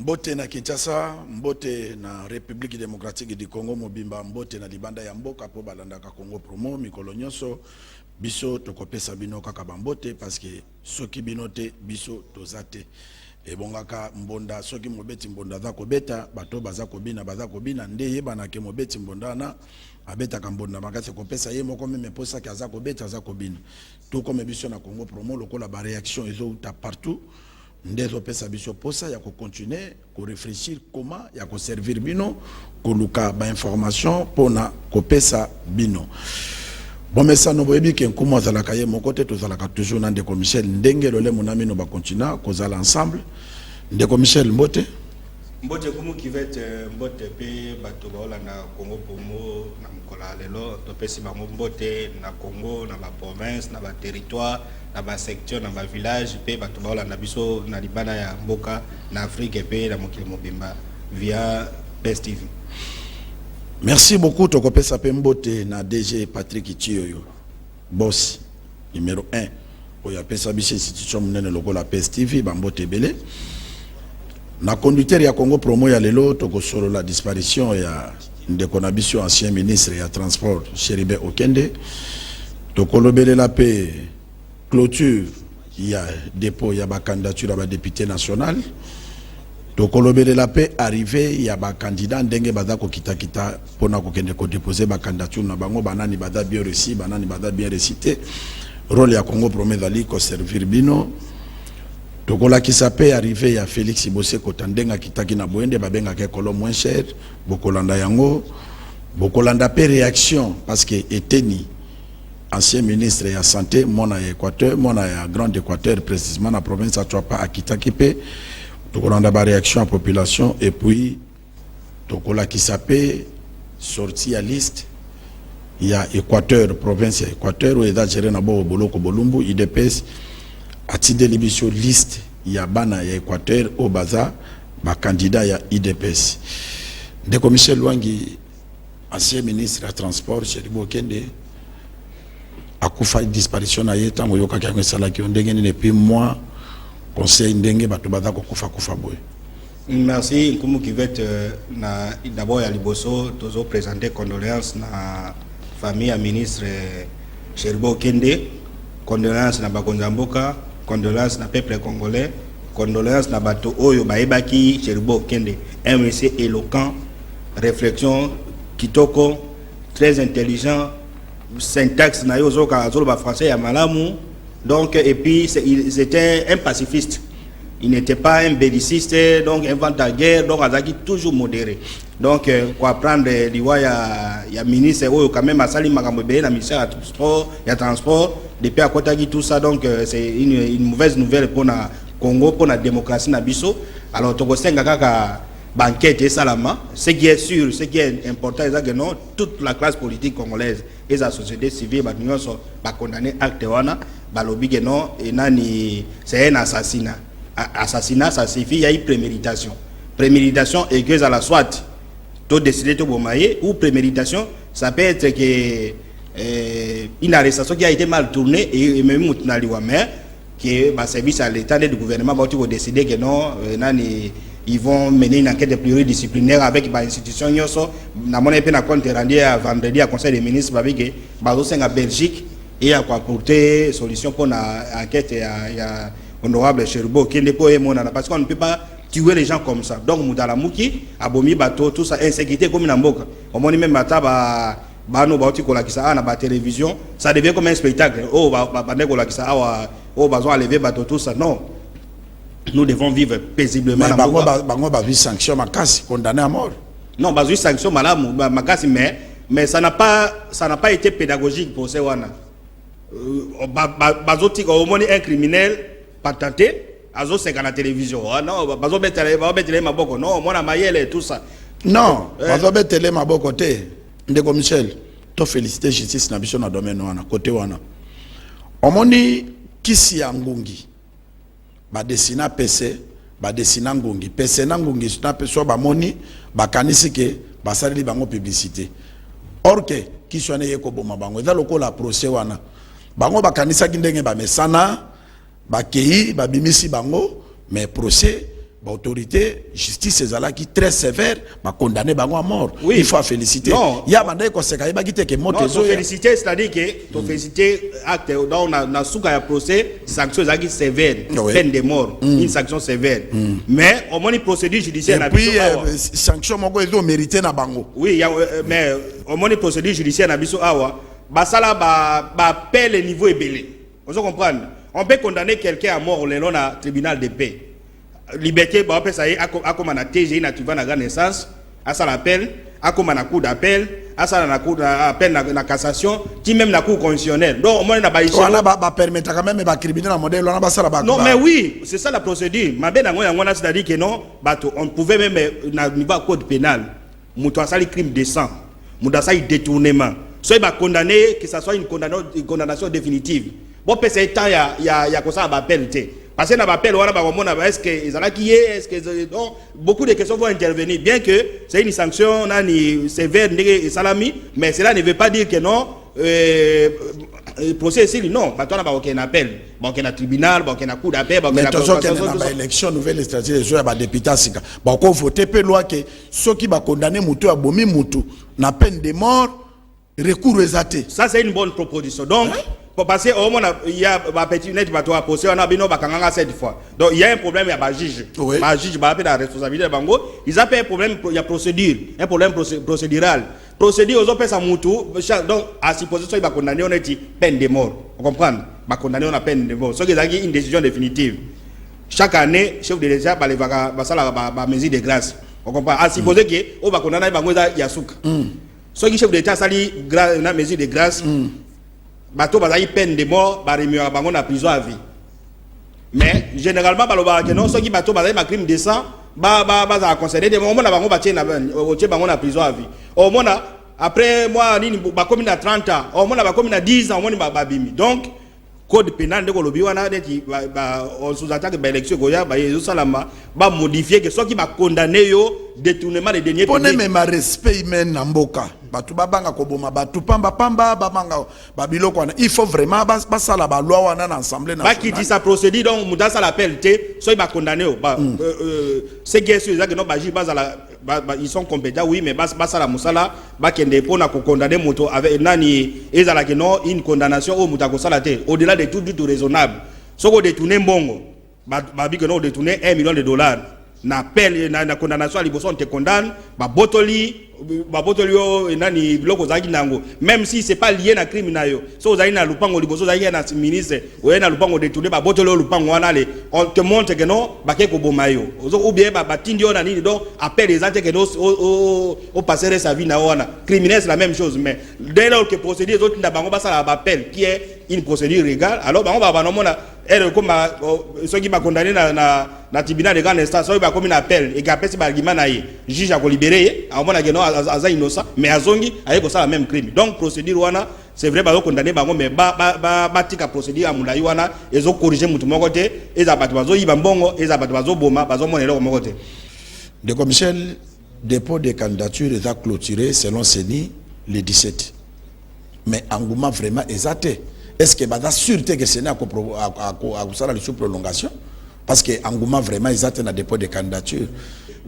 Mbote na Kinshasa, mbote na République démocratique du Congo mobimba, mbote na libanda ya mboka po balandaka Congo promo mikolo nyonso biso tokopesa bino kaka bambote parce que soki binote biso tozate e bongaka mbonda soki mobeti mbonda za kobeta bato baza kobina nde yebana ke mobeti mbonda na abeta ka mbonda makasi kopesa ye moko meme posa ki aza kobeta aza kobina tout comme biso na Congo promo lokola ba réaction ezouta partout ndezo pesa biso posa ya ko continuer ko réfléchir comment ya ko servir bino ko luka ba information pona ko pesa bino bon mais ça no boyebi ke nkumo za la kaye mokote to za la ka toujours na ndeko Michel ndenge lole monami no ba continue ko za l'ensemble ndeko Michel mbote kumu kivet mbote pe bato ba na Congo pomo na mkola lelo to pesi ba mbote na Congo na ba province na ba territoire na ba secteur na ba village pe bato ba na biso na libana ya mboka na Afrique pe na mokili mobimba via Best TV. Merci beaucoup tokopesa pe mbote na DG Patrick Chioyo boss numéro 1 oya pesa biso institution munene lokola Best TV ba mbote belé na conducteur ya Congo promo ya lelo tokosolo la disparition ya ndeko na biso ancien ministre ya transport Cheribe Okende tokolobele la pe clôture ya dépôt ya ba candidature ba député national tokolobele la pe arrivé ya ba candidat ndenge baza ko kita pona ko kende ko déposer ba candidature na bango banani baza bien reçu banani baza bien récité rôle ya Congo promo dali ko servir bino tokola kisape arrivé ya Félix Boseko tandenga kitaki na boende babenga ke kolo moins cher bokolanda yango bokolanda pe réaction parce que eteni ancien ministre ya santé mona ya Équateur mona ya Grand Équateur précisément na province Atwapa akitaki pe tokolanda ba réaction à population et puis tokola kisape sorti à liste ya Équateur province ya Équateur ou eda géré na bo boloko bolumbu IDPS atide libisio liste ya bana ya Équateur au baza ba candidat ya IDPS ndeko Michel Lwangi ancien ministre ya transport Cheribe Okende akufa disparition na yeta ngoyoka kya sala ki ndenge ni depuis moi conseil ndenge bato baza ko kufa boy. Merci kumu kivet na d'abord ya liboso tozo présenter condoléances na famille ya ministre Cheribe Okende, condoléances na bakonza mboka, condoléances na peuple congolais, condoléances na bato oyo baebaki Cheribe Okende, un monsieur éloquent, réflexion kitoko, très intelligent, syntaxe na yo zoka zolo ba français ya malamu. Donc et puis c'était un pacifiste. Il n'était pas un belliciste, donc invente la guerre, donc azaki toujours modéré. Donc quoi prendre liwa ya ministre oyo quand même asali makambo be na ministère ya transport depuis à Kotagi tout ça, donc c'est une mauvaise nouvelle pour na Congo, pour la démocratie na biso. Alors toko senga kaka banquette et salama, ce qui est sûr, ce qui est important c'est que non toute la classe politique congolaise et la société civile ba condamner acte wana ba lobby que non et nani c'est un assassinat. Assassinat ça signifie il y a une préméditation et que à la soit tout décider de bomayer ou préméditation ça peut être que une arrestation qui a été mal tournée et même mutunaliwa mais que ba service à l'état du gouvernement va décider que non nani ils vont mener une enquête pluridisciplinaire avec les institutions yoso na mona pe na compte rendu à vendredi à conseil des ministres avec que bazo senga Belgique et à quoi porter solution pour la enquête ya honorable Cheribe Okende pour mona parce qu'on ne peut pas tuer les gens comme ça. Donc mudala muki abomi bato tout ça insécurité comme na mboka on moni même bata ba no ba ko la kisa na ba télévision ça devient comme un spectacle oh ba ndeko la kisa awa oh bazo enlever bato tout ça non. Nous devons vivre paisiblement. Bango ba sanction makasi condamné à mort. Non, ba sanction malamu makasi mais ça n'a pas été pédagogique pour ces wana. Bazoti au moins un criminel patenté azo c'est à la télévision. Ah non, bazo betele maboko. Non, moi na mayele et tout ça. Non, bazo betele maboko te. Ndeko Michel, to féliciter justice na biso na domaine wana côté wana. Omoni kisi ya ngungi. Ba desina PC ba desina ngungi PC na ngungi sina peso ba moni ba kanisi ke ba saleli bango publicité or que ki sone yeko boma bango za lokola procès wana bango ba kanisa ki ndenge ba mesana ba kei ba bimisi bango mais procès autorité justice ezala qui très sévère ba condamner bango à mort. Oui. Il faut féliciter. Non. Ya banda ko seka ba kite ke moto non, zo. féliciter, c'est-à-dire que to féliciter acte donc na souka ya procès sanction ezaki sévère, Oui. peine de mort, une sanction sévère. Mais au moins une procédure judiciaire Et puis sanction moko ezo mérité na bango. oui, y a, mais au moins une procédure judiciaire na biso awa basala ba paie le niveau ébélé. On se comprendre. On peut condamner quelqu'un à mort le long na tribunal de paix. Liberté ba peut ça a comme na TGI na tu vas na grande naissance, à ça l'appel, a comme na cour d'appel, à ça na cour d'appel na cassation, qui même na cour constitutionnelle. Donc au moins na ba ici. On a ba permettre quand même ba criminel na modèle on a ba ça ba. Non mais oui, c'est ça la procédure. Ma ben yango yango na c'est-à-dire que non, bato on pouvait même na niveau code pénal, muto asali crime décent, muto asali détournement. Soit ba condamné que ça soit une condamnation définitive. Bon peut c'est temps ya ko ça ba penalité. Parce que na appel wana ba komona est-ce que ezala qui est donc beaucoup de questions vont intervenir bien que c'est une sanction nani sévère ndenge salami mais cela ne veut pas dire que non procès ici non ba tona ba aucun appel ba aucun tribunal ba aucun cour d'appel ba aucun la élection nouvelle stratégie de ba député sika ba ko voter pe loi que ceux qui ba condamner mutu abomi mutu na peine de mort recours exaté. Ça c'est une bonne proposition. Donc parce que au moins il y a ba petit net ba to procès on a bino ba kanganga cette fois. Donc il y a un problème il y a ba juge. Oui. Ba juge ba la responsabilité bango, ils appellent un problème il y a procédure, un problème procédural. Procédure aux opérations mutu donc à supposition il va condamner on est peine de mort. On comprend? Ba condamner on a peine de mort. Ce qui est une décision définitive. Chaque année chef de l'État ba ça ba mesure de grâce. On comprend? À supposer que on va condamner bango ya souk. Ce qui chef de l'État sali na mesure de grâce. Bato bazali peine de mort ba remuera bango na prison à vie. Mais généralement baloba que non ceux qui bato bazali ma crime décent ba za concéder de moment na bango ba tie na bango na prison à vie. Au moins après moi nini ba comme na 30 ans, au moins ba comme na 10 ans, au moins ba bimi. Donc code pénal de kolobi wana neti ba on sous-attaque ba élection goya ba yezo salama ba modifier que ceux qui ba condamner yo détournement des deniers publics. Pour même respect humain na mboka. Batu babanga koboma batu pamba babanga babiloko wana il faut vraiment basala ba loi wana na assemblée nationale. Ba qui dit sa procédure donc mudasa l'appel té so il va condamner c'est que ceux qui non ba ils sont compétents oui mais basala musala ba kende pona ko condamner moto avec nani ezala que non une condamnation au mutako sala té au-delà de tout raisonnable. So ko détourner mbongo ba bi que non détourner $1 million na appel na condamnation à liboso on te condamne ba botoli nani biloko zaki nango même si c'est pas lié na crime na yo so zaki na lupango liboso zaki na ministre ou na lupango détourné ba botoli lupango wana le on te montre que non ba ke ko boma yo ou bien ba tindi na nini donc appel les actes que au passer sa vie na wana criminel c'est la même chose mais dès lors que procédure les autres na bango ba ça ba appel qui est une procédure légale alors bango ba nomona elle comme ceux qui m'a condamné na tribunal de grande instance il va comme un appel et qu'après c'est argument na juge a libéré à mona que non aza innocent mais azongi avec ça la même crime donc procédure wana c'est vrai ba condamné bango mais ba tika procédure amula wana ezo corriger mutu moko te eza batu bazo yiba mbongo eza batu bazo boma bazo mona eloko moko te de Michel dépôt de candidature est clôturé selon CENI le 17 mais engouement vraiment exacté. Est-ce que bada sûreté que c'est à ça la sous-prolongation parce que engouement vraiment ils attendent à dépôt de candidature.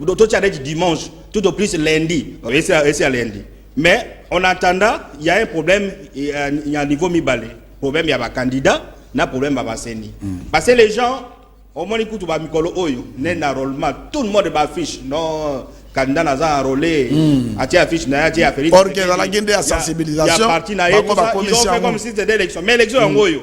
Tout tu as dit dimanche, tout au plus lundi, et c'est à lundi. Mais en attendant, il y a un problème, il y a un niveau mi-balé. Problème, il y a un candidat, il y a un problème à Basseni. Parce que les gens, au moins, ils écoutent Mikolo Oyo, enrôlement, tout le monde va affiche, non. Candidat n'a enrôlé, a tia affiche, n'a tia affiche. Or que dans la guinde de sensibilisation, il y a parti na ils ont fait comme si c'était l'élection. Mais l'élection en Oyo,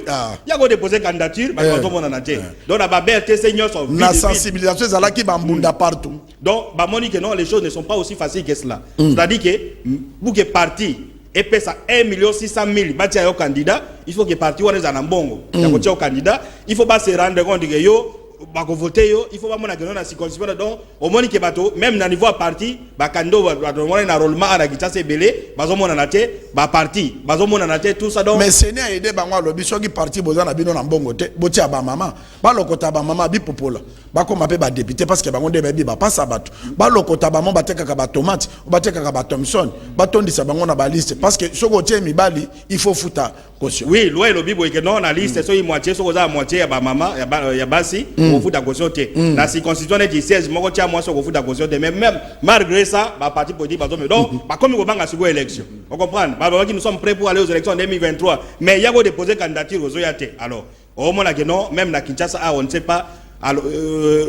il y a déposé candidature, mais quand tout le monde en a été. Donc la BRT seniors sont. La sensibilisation, c'est là qui bambunda partout. Donc, Bamoni que non, les choses ne sont pas aussi faciles que cela. C'est-à-dire que pour que parti et paie ça 1 600 000 bâtir un candidat, il faut que parti ou les anambongo, au candidat, il faut pas se rendre compte que yo bako voter yo il faut pas mona que non na circonscription donc au moins que bato même na niveau parti ba kando ba mona na enrôlement na kita se belé bazo mona na te ba parti bazo mona na te tout ça donc mais c'est né aider bango lobi soki parti boza na bino na mbongo te boti ba mama ba lokota ba mama bi popola ba ko mape ba député parce que bango nde ba passa bato ba lokota ba mama bateka ka ba tomate bateka ka ba Thomson ba tondisa bango na ba liste parce que soko tie mibali il faut futa caution oui loi lobi boy que non na liste so moitié soko za moitié ya ba mama ya basi au foot à caution la circonscription est 16 moi tiens moi sur au foot à caution mais même malgré ça ma parti politique donc comme on va sur élection on comprend qui nous sommes prêts pour aller aux élections en 2023 mais il y a déposé candidature aux OYAT alors au moins que non même la Kinshasa on ne sait pas alors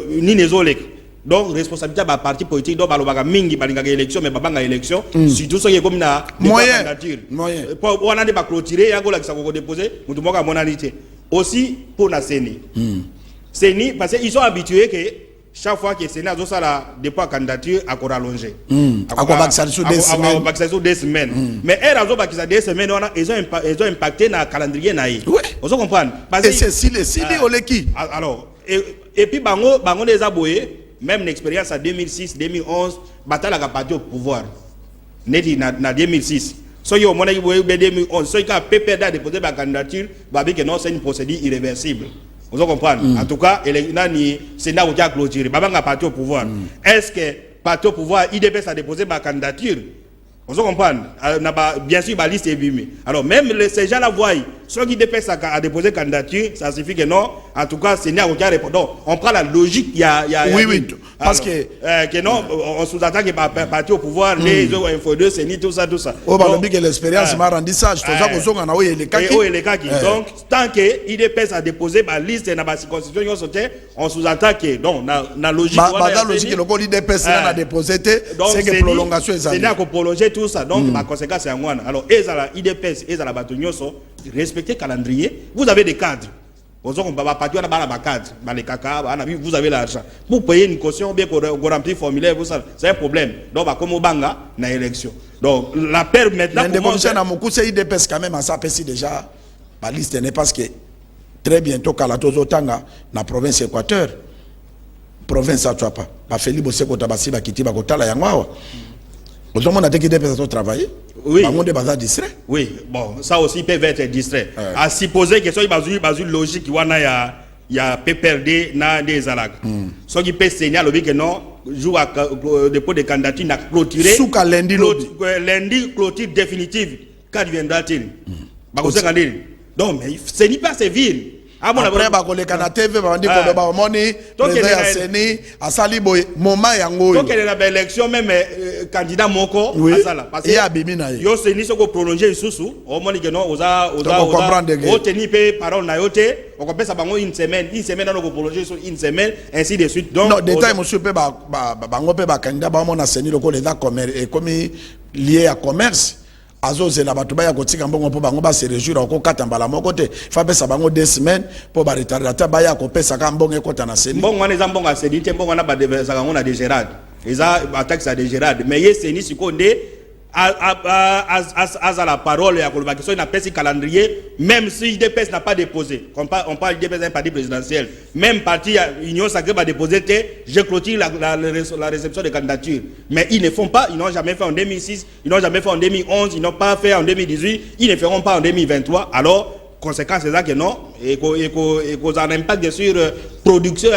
ni les OLEC donc responsabilité de parti politique donc balobaka mingi balingaka élection mais babanga élection surtout ce qui est comme na candidature pour on a des clôturer ya gola qui ça ko déposer mutu moka monalité aussi pour la CENI CENI parce qu'ils sont habitués que chaque fois que le Sénat a ça la dépôt candidature à rallonger à quoi 2 semaines mais elle a ça 2 semaines ils ont impacté dans le calendrier naï vous comprenez et c'est si oleki alors et puis bango des aboyés même l'expérience en 2006 2011 bataille à parti au pouvoir neti na 2006 so yo mona yi 2011 so ka PPR a déposé ma candidature babi que non c'est une procédure irréversible vous comprenez en tout cas il nani Sénat ou a clôturé babanga parti au pouvoir est-ce que parti au pouvoir IDPS a déposé ma candidature vous comprenez bien sûr la liste est bimée alors même ces gens là voient ceux qui IDPS a déposé candidature ça signifie que non en tout cas Sénat ou a répondu donc on prend la logique il y a oui parce que non on sous-entend que parti au pouvoir les info 2 CENI tout ça oh bah que l'expérience m'a rendu sage tout ça qu'on a oui les kaki donc tant que IDPS a déposé ma liste dans la circonscription on sous-entend que donc na logique la logique le IDPS a déposé c'est que prolongation c'est là qu'on prolonger tout ça donc ma conséquence c'est en alors ezala IDPS ezala batonyoso respecter calendrier vous avez des cadres vous avez l'argent pour payer une caution bien qu'on remplit formulaire c'est un problème donc comme au banga na élection donc la paire maintenant c'est IDPS quand même ça pèse déjà la liste n'est parce que très bientôt Kalatozo Tanga na province Équateur province à toi pas Felipe Seko Tabasi ba kiti ba kotala yango vous avez dit qu'il peut travailler. Oui. Distrait. Oui, bon, ça aussi peut être distrait. À supposer que soit il y a une logique, il y a PPRD dans des alacs. Ce qui peut signaler que non, joue à dépôt de candidature n'a clôturé. Sous lundi. Lundi, clôture définitive. Quand viendra-t-il? Donc, mais ce n'est pas sévère. Après les TV va dire que ba moni président Seni asali boy moment yango donc il y a une élection même candidat moko asala parce que yo Seni soko prolonger isusu au moni que non oza tenir parole na yote on peut ça bango une semaine on ko prolonger sur une semaine ainsi de suite donc non détail monsieur pe bango pe ba candidat ba mona Seni loko les commerce et comme lié à commerce azoze la batuba ya kotika mbongo po bango ba se réjouir ko katambala moko te fa pesa bango 2 semaines po ba retardata ba ya ko pesa ka mbongo ekota na Seni mbongo wana mbongo Seni te mbongo na ba devesa kango na de Gérard eza attaque ça de Gérard mais ye Seni sikonde à la parole à la question, il n'a pas de calendrier, même si l'IDPS n'a pas déposé. On parle d'IDPS d'un parti présidentiel. Même parti Union Sacrée va déposer, je clôture la réception des candidatures. Mais ils ne font pas, ils n'ont jamais fait en 2006, ils n'ont jamais fait en 2011, ils n'ont pas fait en 2018, ils ne feront pas en 2023. Alors, conséquence c'est ça que non et qu'on a un impact sur production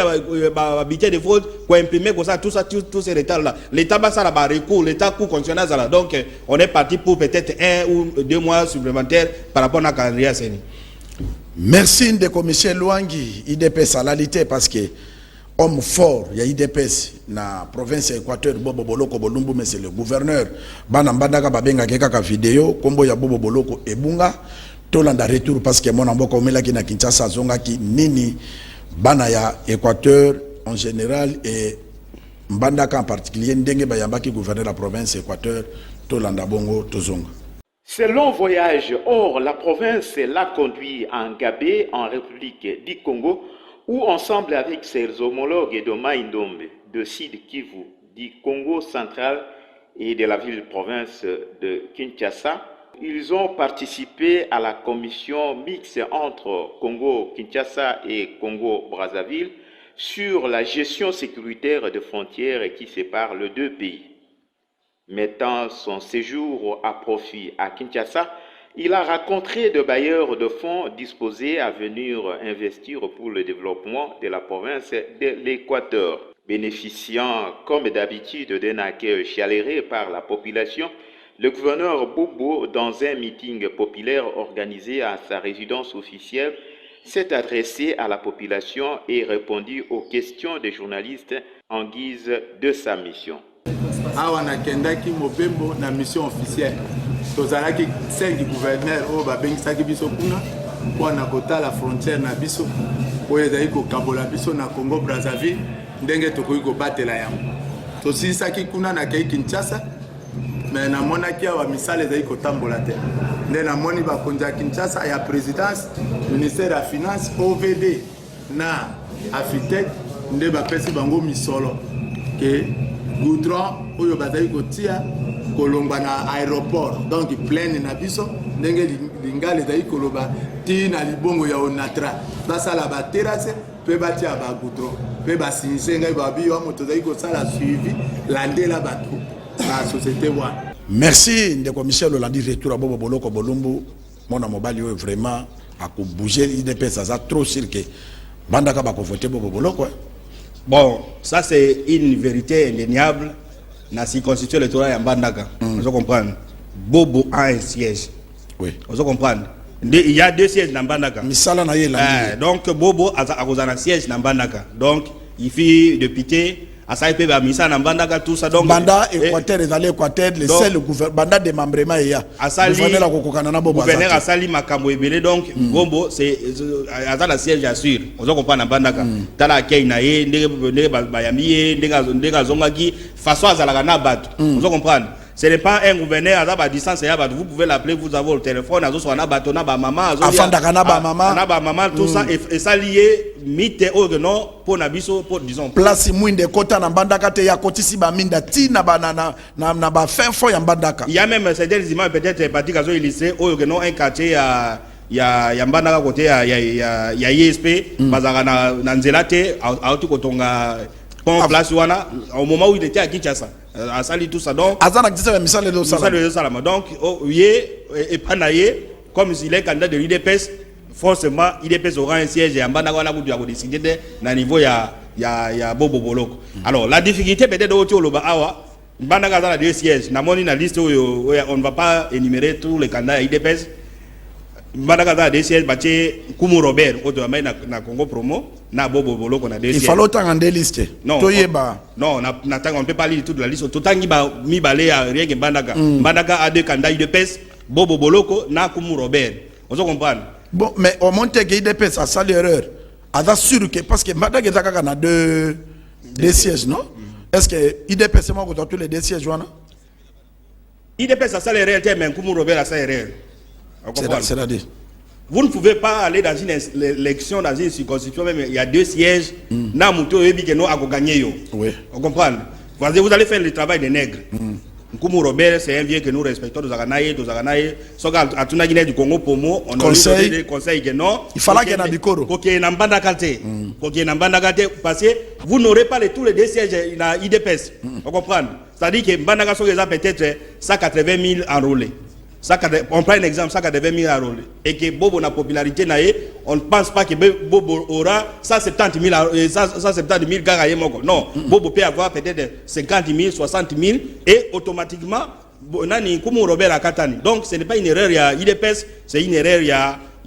habitude de faute qu'on imprimer comme ça tous ces retards là l'état bas ça là recours l'état coût constitutionnel là donc on est parti pour peut-être 1 ou 2 mois supplémentaires par rapport à calendrier Seni. Merci de commissaire Luangi IDPS à l'alité parce que homme fort il y a IDPS na province Équateur Bobo Boloko Bolumbu mais c'est le gouverneur bana mbandaka babenga keka vidéo kombo ya Bobo Boloko ebunga tolanda retour parce que mon amboka omelaki na Kinshasa zongaki nini bana ya Équateur en général et mbandaka en particulier ndenge bayambaki gouverneur de la province Équateur tolanda bongo tozonga. Ce long voyage hors la province l'a conduit à Ngabé en République du Congo où ensemble avec ses homologues de Maïndombe, de Sud Kivu, du Congo central et de la ville-province de Kinshasa, ils ont participé à la commission mixte entre Congo-Kinshasa et Congo-Brazzaville sur la gestion sécuritaire de frontières qui sépare les deux pays. Mettant son séjour à profit à Kinshasa, il a rencontré des bailleurs de fonds disposés à venir investir pour le développement de la province de l'Équateur. Bénéficiant comme d'habitude d'un accueil chaleureux par la population, le gouverneur Bobo, dans un meeting populaire organisé à sa résidence officielle, s'est adressé à la population et répondu aux questions des journalistes en guise de sa mission. Awa nakendaki mobembo na mission officielle. Tozalaki 5 gouverneurs au babengisaki biso kuna pour na kota la frontière na biso pour ezali ko kabola biso na Congo Brazzaville ndenge tokoki ko batela yango. Tosilisaki kuna na kei Kinshasa mais na monaki awa misala ezali ko tambola te. Nde na moni bakonzi ya Kinshasa ya présidence, ministère ya finance, OVD na architecte nde bapesi bango misolo ke goudron oyo bazali kotia kolongwa na aéroport donc pleine na biso ndenge lingala ezali koloba ti na libongo ya Onatra basala ba terrasse pe batia ba goudron pe basinise ngai babi wa moto ezali kosala suivi landela bato na société wa. Merci ndeko Michel Olandi retour à Bobo Boloko Bolumbu mona mobali oyo vraiment ako bouger IDPS ça trop sûr que bandaka ba ko voter Bobo Boloko. Bon, ça c'est une vérité indéniable. Dans la circonscription électorale en Bandaka, vous comprenez. Bobo a un siège. Oui. Vous comprenez. Il y a 2 sièges dans Bandaka. Donc Bobo a un siège dans Bandaka. Donc il fait député. Asai pe ba misa na Bandaka tout ça donc Banda Équateur est allé Équateur le seul gouvernement Banda démembrement ya gouverneur kokokana na Bobo gouverneur asali makambo ebele donc Bobo c'est azala siège assure on comprend na Bandaka tala kei na ye ndenge ba yami ndenge zongaki façon azala na bato on comprend. Ce n'est pas un gouverneur à la distance, vous pouvez l'appeler, vous avez le téléphone, vous avez maman, tout ça, et ça lié, mythe au non, pour Nabiso, pour disons. Place Mouinde Kota na Bandaka, te ya kotisi ba minda ti na ba fin fo ya Bandaka. Il y a même certains images peut-être partis au lycée, au non, un quartier ya Bandaka côté ya ISP, bazara na Nzelate, à tout kotonga. Place au moment où il était à Kinshasa, à Sali tout ça donc. Donc, et Panaye, comme s'il est candidat de l'IDPS, forcément, l'IDPS aura un siège et en Bandagana vous avez décidé de niveau ya Bobo Boloko. Alors, la difficulté peut-être au Tio Awa, Bandagana a 2 sièges. Namoni na liste où on ne va pas énumérer tous les candidats à l'IDPS. Bandagana a 2 sièges, Baché Koumou Robert, au na Congo Promo. Na Bobo Boloko na 2 sièges. Il faut autant en délister. Non, on ne peut pas lire toute la liste. Tout le temps, mi balé à rien que Bandaka. Bandaka a 2 candidats de PES, Bobo Boloko, na Koumou Robert. On se comprend. Bon, mais au monte que IDPS a ça l'erreur. A sûr que parce que Bandaka a 2 sièges, non? Est-ce que IDPS est mort tous les 2 sièges, Joana? IDPS a ça l'erreur, mais Koumou Robert a ça l'erreur. C'est-à-dire. Vous ne pouvez pas aller dans une élection, dans une circonscription, même il y a 2 sièges, na muto ebi que nous avons gagné. Oui. On comprend. Vous allez faire le travail des nègres. Nkumu Robert, c'est un vieux que nous respectons, nous avons Soga à tout Guinée du Congo Pomo, on a eu des conseils que non. Il fallait qu'il y ait un bicoro. Qu'il y ait un bandakate. Qu'il y ait un bandakate, parce que vous n'aurez pas tous les 2 sièges dans l'IDPS. On comprend. C'est-à-dire que Bandaka sont peut-être 180 000 enrôlés. On prend un exemple, 180 000 enrôlés. Et que Bobo na popularité, on ne pense pas que Bobo aura 170 000 gars. Non, Bobo peut avoir peut-être 50 000, 60 000 et automatiquement, Nani Koumou Robert à Katani. Donc ce n'est pas une erreur, il y a IDPS, c'est une erreur, il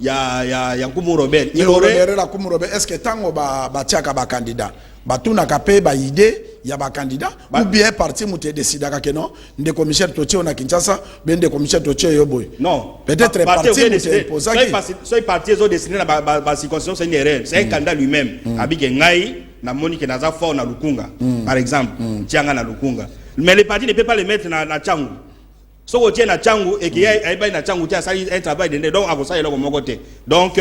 y a Koumou Robert. Est-ce que tant que ba candidat batuna kapé ba idée ya ba candidat ou bien parti muté décider que non de commissaire Totio na Kinshasa bien de commissaire Totio yoboy non peut-être parti muté poser soit parti ont décidé na ba circonscription c'est une erreur c'est un candidat lui-même abike ngai na Monique naza fort na Lukunga par exemple tianga na Lukunga mais les partis ne peuvent pas les mettre na Tchangu so ko tie na Tchangu et qu'il y a na Tchangu tia ça un travail de donc à ça il est côté donc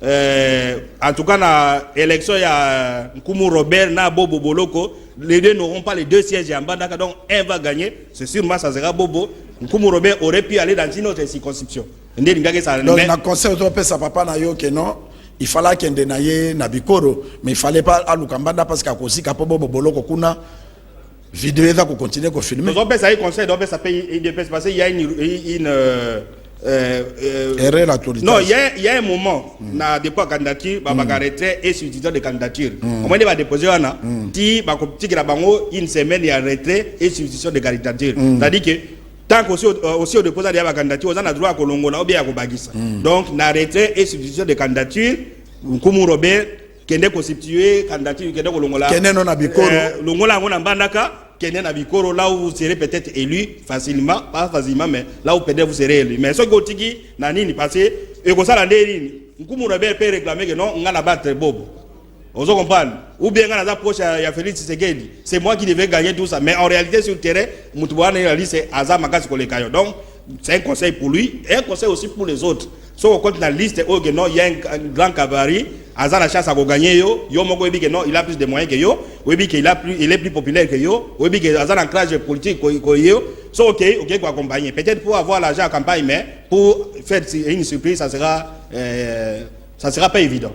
en tout cas, la élection, il y a Koumou Robert, na Bobo Boloko. Les 2 n'auront pas les 2 sièges en Bandaka, donc un va gagner. C'est sûrement ça sera Bobo. Koumou Robert aurait pu aller dans une autre circonscription. Donc, le conseil de sa papa n'a eu que non. Il fallait qu'il y ait un Bikoro, mais il ne fallait pas aller à Lukambanda parce qu'à cause de Bobo Boloko, kuna vidéo va continuer à filmer. Donc, ça conseil, donc ça paye parce qu'il y a une non, il y a un moment, na dépôt candidature, va arrêter et substitution de candidature. Au moins, il va déposer une semaine et retrait et substitution de candidature. C'est-à-dire que tant qu'aussi au dépôt de la candidature, on a droit à Kolongo, on a bien à Kobagisa. Donc, na retrait et substitution de candidature, Nkumu Robert kende constituer candidature kende kolongola Kende non na Bikoro longola ngona mbandaka kende na Bikoro là où vous serez peut-être élu facilement, pas facilement mais là où peut-être vous serez élu. Mais ce que otiki na nini passé et ko sala ndeni Nkumu Robert peut réclamer que non ngana battre bobo. Vous comprenez? Ou bien quand on approche à Félix Tshisekedi, c'est moi qui devais gagner tout ça. Mais en réalité, sur le terrain, Moutouane c'est Azam Makas Kolekayo. Donc, c'est un conseil pour lui et un conseil aussi pour les autres. Si on compte la liste, il y a un grand cabaret, Azam a chance à gagner, il a plus de moyens que yo, il est plus populaire que yo, Azam a un clash politique que yo. So, ok, quoi accompagner. Peut-être pour avoir l'argent en campagne, mais pour faire une surprise, ça sera pas évident.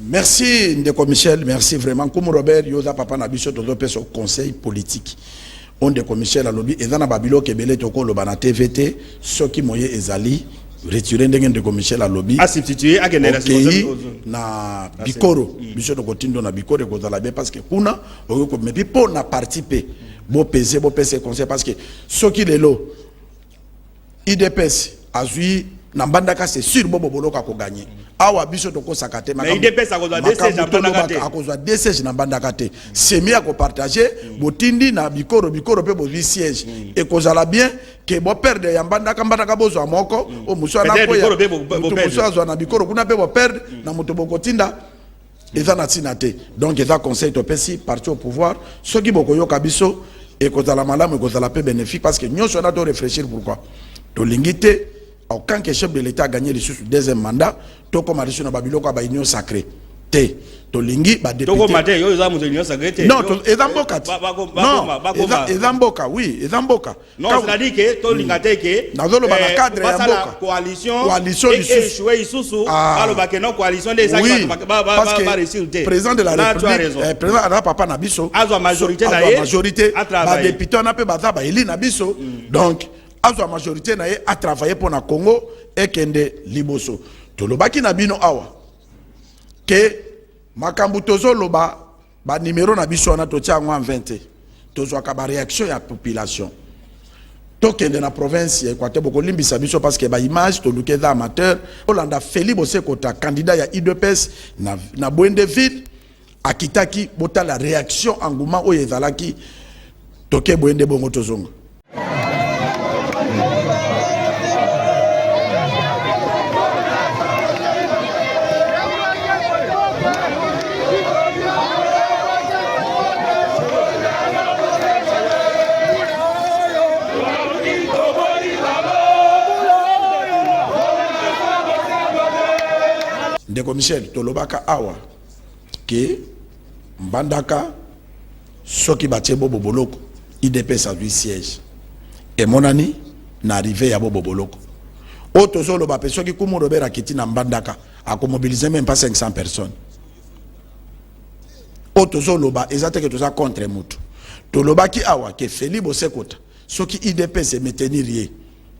Merci Ndeko Michel, merci vraiment. Comme Robert Yoda Papa Nabiso to pe son conseil politique. On Ndeko Michel a lobby ezana babilo kebele toko loba na TVT soki moye ezali retirer ndenge Ndeko Michel a lobby a substituer a génération na Bikoro biso to kotindo na Bikoro ko zala bien parce que kuna ko mais puis pour na participer bo peser conseil parce que soki lelo IDPS azui na mbandaka c'est sûr bobo boloka ko gagner awa biso to ko sakate mais IDPS akozwa 2 sièges na mbandaka te akozwa 2 sièges na mbandaka te c'est mieux ko partager botindi na Bikoro pe bo 8 sièges et kozala bien que bo perdre ya mbandaka bozwa moko o muswana ko ya muso azwa na Bikoro kuna pe bo perdre na moto bokotinda eza na tinate donc eza conseil to pesi parti au pouvoir soki boko yoka biso et kozala malamu kozala pe bénéfique parce que nyonso na to réfléchir pourquoi to lingite aucun que chef de l'État a gagné le deuxième mandat, tout comme Marisou na Babiloko a union sacrée. Té, to lingi ba député. Tout comme Maté, yo za union sacrée. Non, ezamboka. Non, ezamboka, oui, ezamboka. Non, c'est-à-dire que to lingate que nazolo ba na cadre ya mboka. Coalition du échoué isusu, aloba que non coalition des acteurs ba résulter. Président de la République, président na papa na biso. Azwa majorité na ye. Majorité. Ba député na pe baza ba eli na biso. Donc azwa majorité na ye a travaillé pour na Congo et kende liboso to lobaki na bino awa ke makambu tozo loba ba numéro na biso na to tiango en 20 tozwa ka ba réaction ya population to kende na province ya Équateur boko limbisa biso parce que ba image to lukeza amateur Olanda Feli Boseko ta candidat ya IDPS na Bwendeville akitaki bota la réaction engouement oyo ezalaki toke Bwende bongo tozonga. Ndeko Michel tolobaka awa ke mbandaka soki batie bobo boloko IDPS a 8 sièges et monani na arrivé ya bobo boloko auto solo ba soki Kumu Robert akiti na mbandaka a mobiliser même pas 500 personnes auto solo ba ezate ke toza contre mutu tolobaki awa ke Feli Bosekota soki IDPS e maintenir ye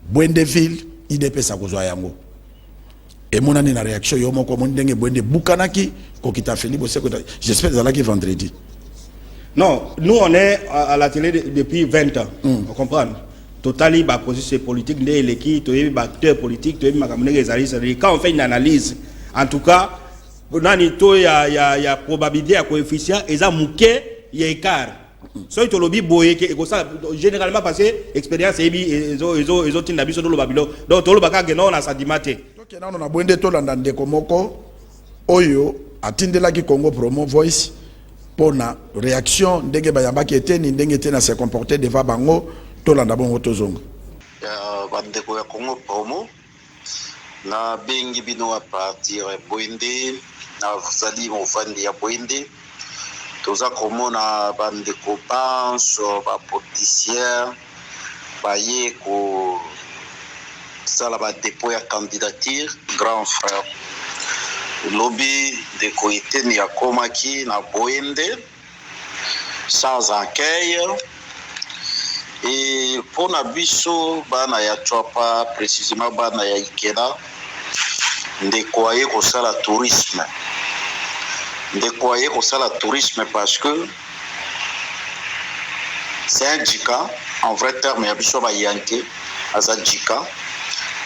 Bwendeville IDPS a kozwa yango. Et mon année la réaction, yo moko mondenge Bwende bukanaki kokita Feli Boseko. J'espère que c'est vendredi. Non, nous on est à la télé depuis 20 ans. Vous comprenez? Totali ba position politique de l'équipe, to yebi ba acteur politique, to yebi makamune ezali. Quand on fait une analyse, en tout cas, nani to ya probabilité ya coefficient eza muke ya écart. So to lobi boye ke ko ça généralement passé expérience ebi ezo tinda biso do lo babilo. Donc to lo baka ke non na sadimate. Donc on a Bwende to landa ndeko moko oyo atindelaki Congo Promo Voice pour na réaction ndenge bayambaki eteni ndenge etena se comporter devant bango to landa bongo tozonga. Bandeko ya Congo Promo na bengi bino a partir Bwende na zali mofandi ya Bwende toza komona bandeko banso ba politiciens baye ko sala ba dépôt ya candidature grand frère lobby de Koiteni ya komaki na Bwende sans accueil et pour na biso bana ya Chwapa précisément bana ya Ikela ndeko aye ko sala tourisme ndeko aye ko sala tourisme parce que c'est un djika en vrai terme ya biso ba yanke aza djika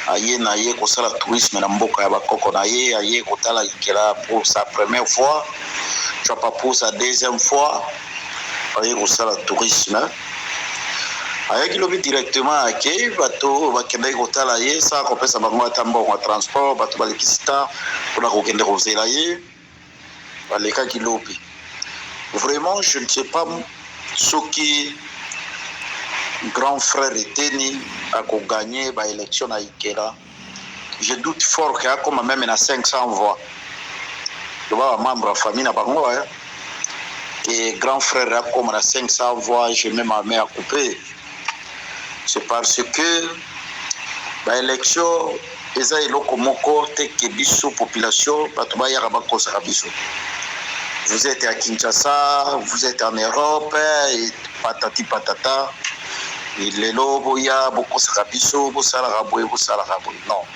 aye na ye kosala tourisme na mboka ya bakoko na ye, aye kotala Ikela pour sa première fois, Chwapa pour sa deuxième fois, aye kosala tourisme. Ayaki lobi directement ake bato bakendaki kotala ye sa kopesa bango ata mbongo ya transport, bato balekisita mpona kokende kozela ye balekaki lobi. Vraiment, je ne sais pas ce qui grand frère Eteni a gagné l'élection à Ikela. Je doute fort qu'il y a comme même 500 voix. Je vois un membre de la famille n'a pas moi. Et grand frère a comme 500 voix, j'ai même ma main à couper. C'est parce que l'élection, ils ont une population, vous êtes à Kinshasa, vous êtes en Europe, et patati patata. Il est là, il y a beaucoup de biso, beaucoup de non.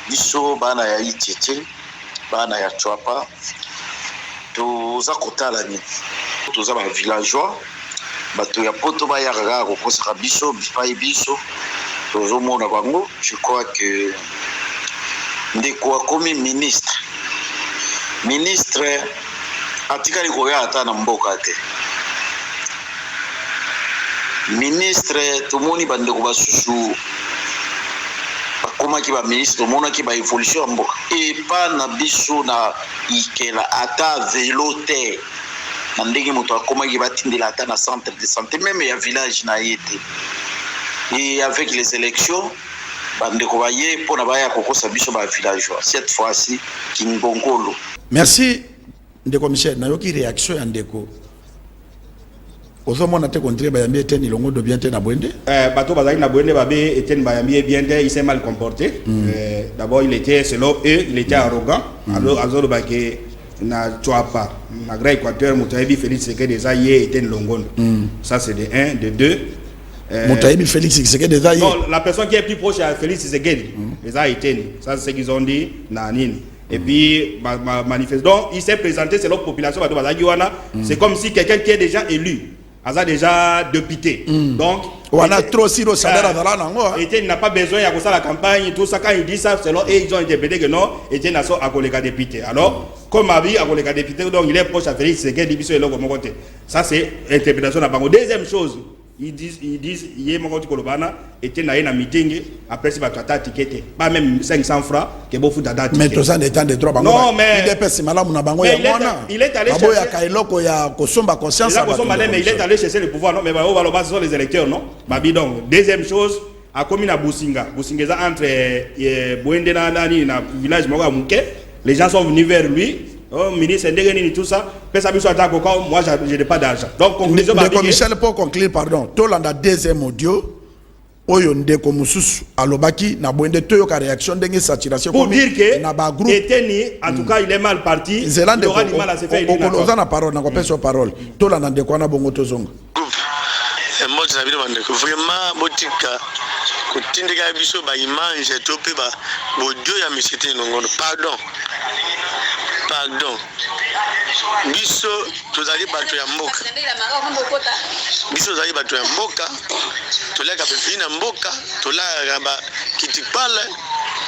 Biso, bana ya Itete, bana ya Chwapa, tous à côté la nuit. Tous à villageois, bato ya poto ba ya gaga ko sa biso, bipai biso. Tous au monde bango, je crois que ndeko comme ministre. Ministre atikali ko ya ata na mboka te. Ministre tomoni bandeko basusu bakoma ki ba ministre tomona ki ba évolution ya mboka et pas na biso na Ikela ata vélo te na ndenge moto akoma ki batindela ata na centre de santé même ya village na yete. Et avec les élections bandeko baye pona baya kokosa biso ba villageois cette fois-ci Kingongolo. Merci ndeko Michel na yoki réaction ya ndeko. Ozomona te contre Bayambi Etienne Ilongo de bien te na Bwende. Bateau Bazali na Bwende Babé Etienne Bayambi bien te, il s'est mal comporté. D'abord il était selon eux, il était arrogant. Alors Azoro Baké na Chwapa, na Grand Équateur Moutaïbi Félix Tshisekedi déjà yé Etienne Longondo. Ça c'est de 1, de 2. Moutaïbi Félix Tshisekedi déjà yé. Non, la personne qui est plus proche à Félix Tshisekedi, déjà Etienne. Ça c'est ce qu'ils ont dit na Nini. Et puis, manifeste. Donc, il s'est présenté, c'est l'autre population. C'est comme si quelqu'un qui est déjà élu, a déjà député. Donc, on a trop si le salaire Etienne n'a pas besoin de faire la campagne, tout ça. Quand il dit ça, selon eux, ils ont interprété que non, Etienne n'a pas collègue député. Alors, comme Mabi a collègue député, donc il est proche à Félix Tshisekedi, ça c'est l'interprétation de Bango. Deuxième chose, ils disent, il y a mon compte Kolobana, Etienne a eu un meeting, après si tu as ticket, pas même 500 francs, que beaucoup d'adats. Mais tout ça n'est pas de droit. Non, mais il est allé chercher. Mais il est allé chercher le pouvoir, non, mais ce sont les électeurs, non. Donc, deuxième chose, à commune à Businga, Businga entre Bwende et le village Mouké, les gens sont venus vers lui. Oh, ministre, tout ça. Moi, je n'ai pas d'argent. Donc, conclusion. Michel, pour conclure, pardon. Tout le monde a deuxième audio. Oyonde Komusus, Alobaki, na Bwende Toyoka réaction d'une saturation. Pour dire que Eteni, en tout cas, il est mal parti. Il aura du mal à se faire. On a la parole, on a coupé sur parole. Tout le monde a de quoi na bongo tozonga. Moi, je n'avais pas de vraiment botika. Kutindika biso ba image topé ba bodio ya misité nongono. Pardon. Biso tozali bato ya mboka. Biso tozali bato ya mboka. Toleka befi na mboka, tolaka ba kitikpala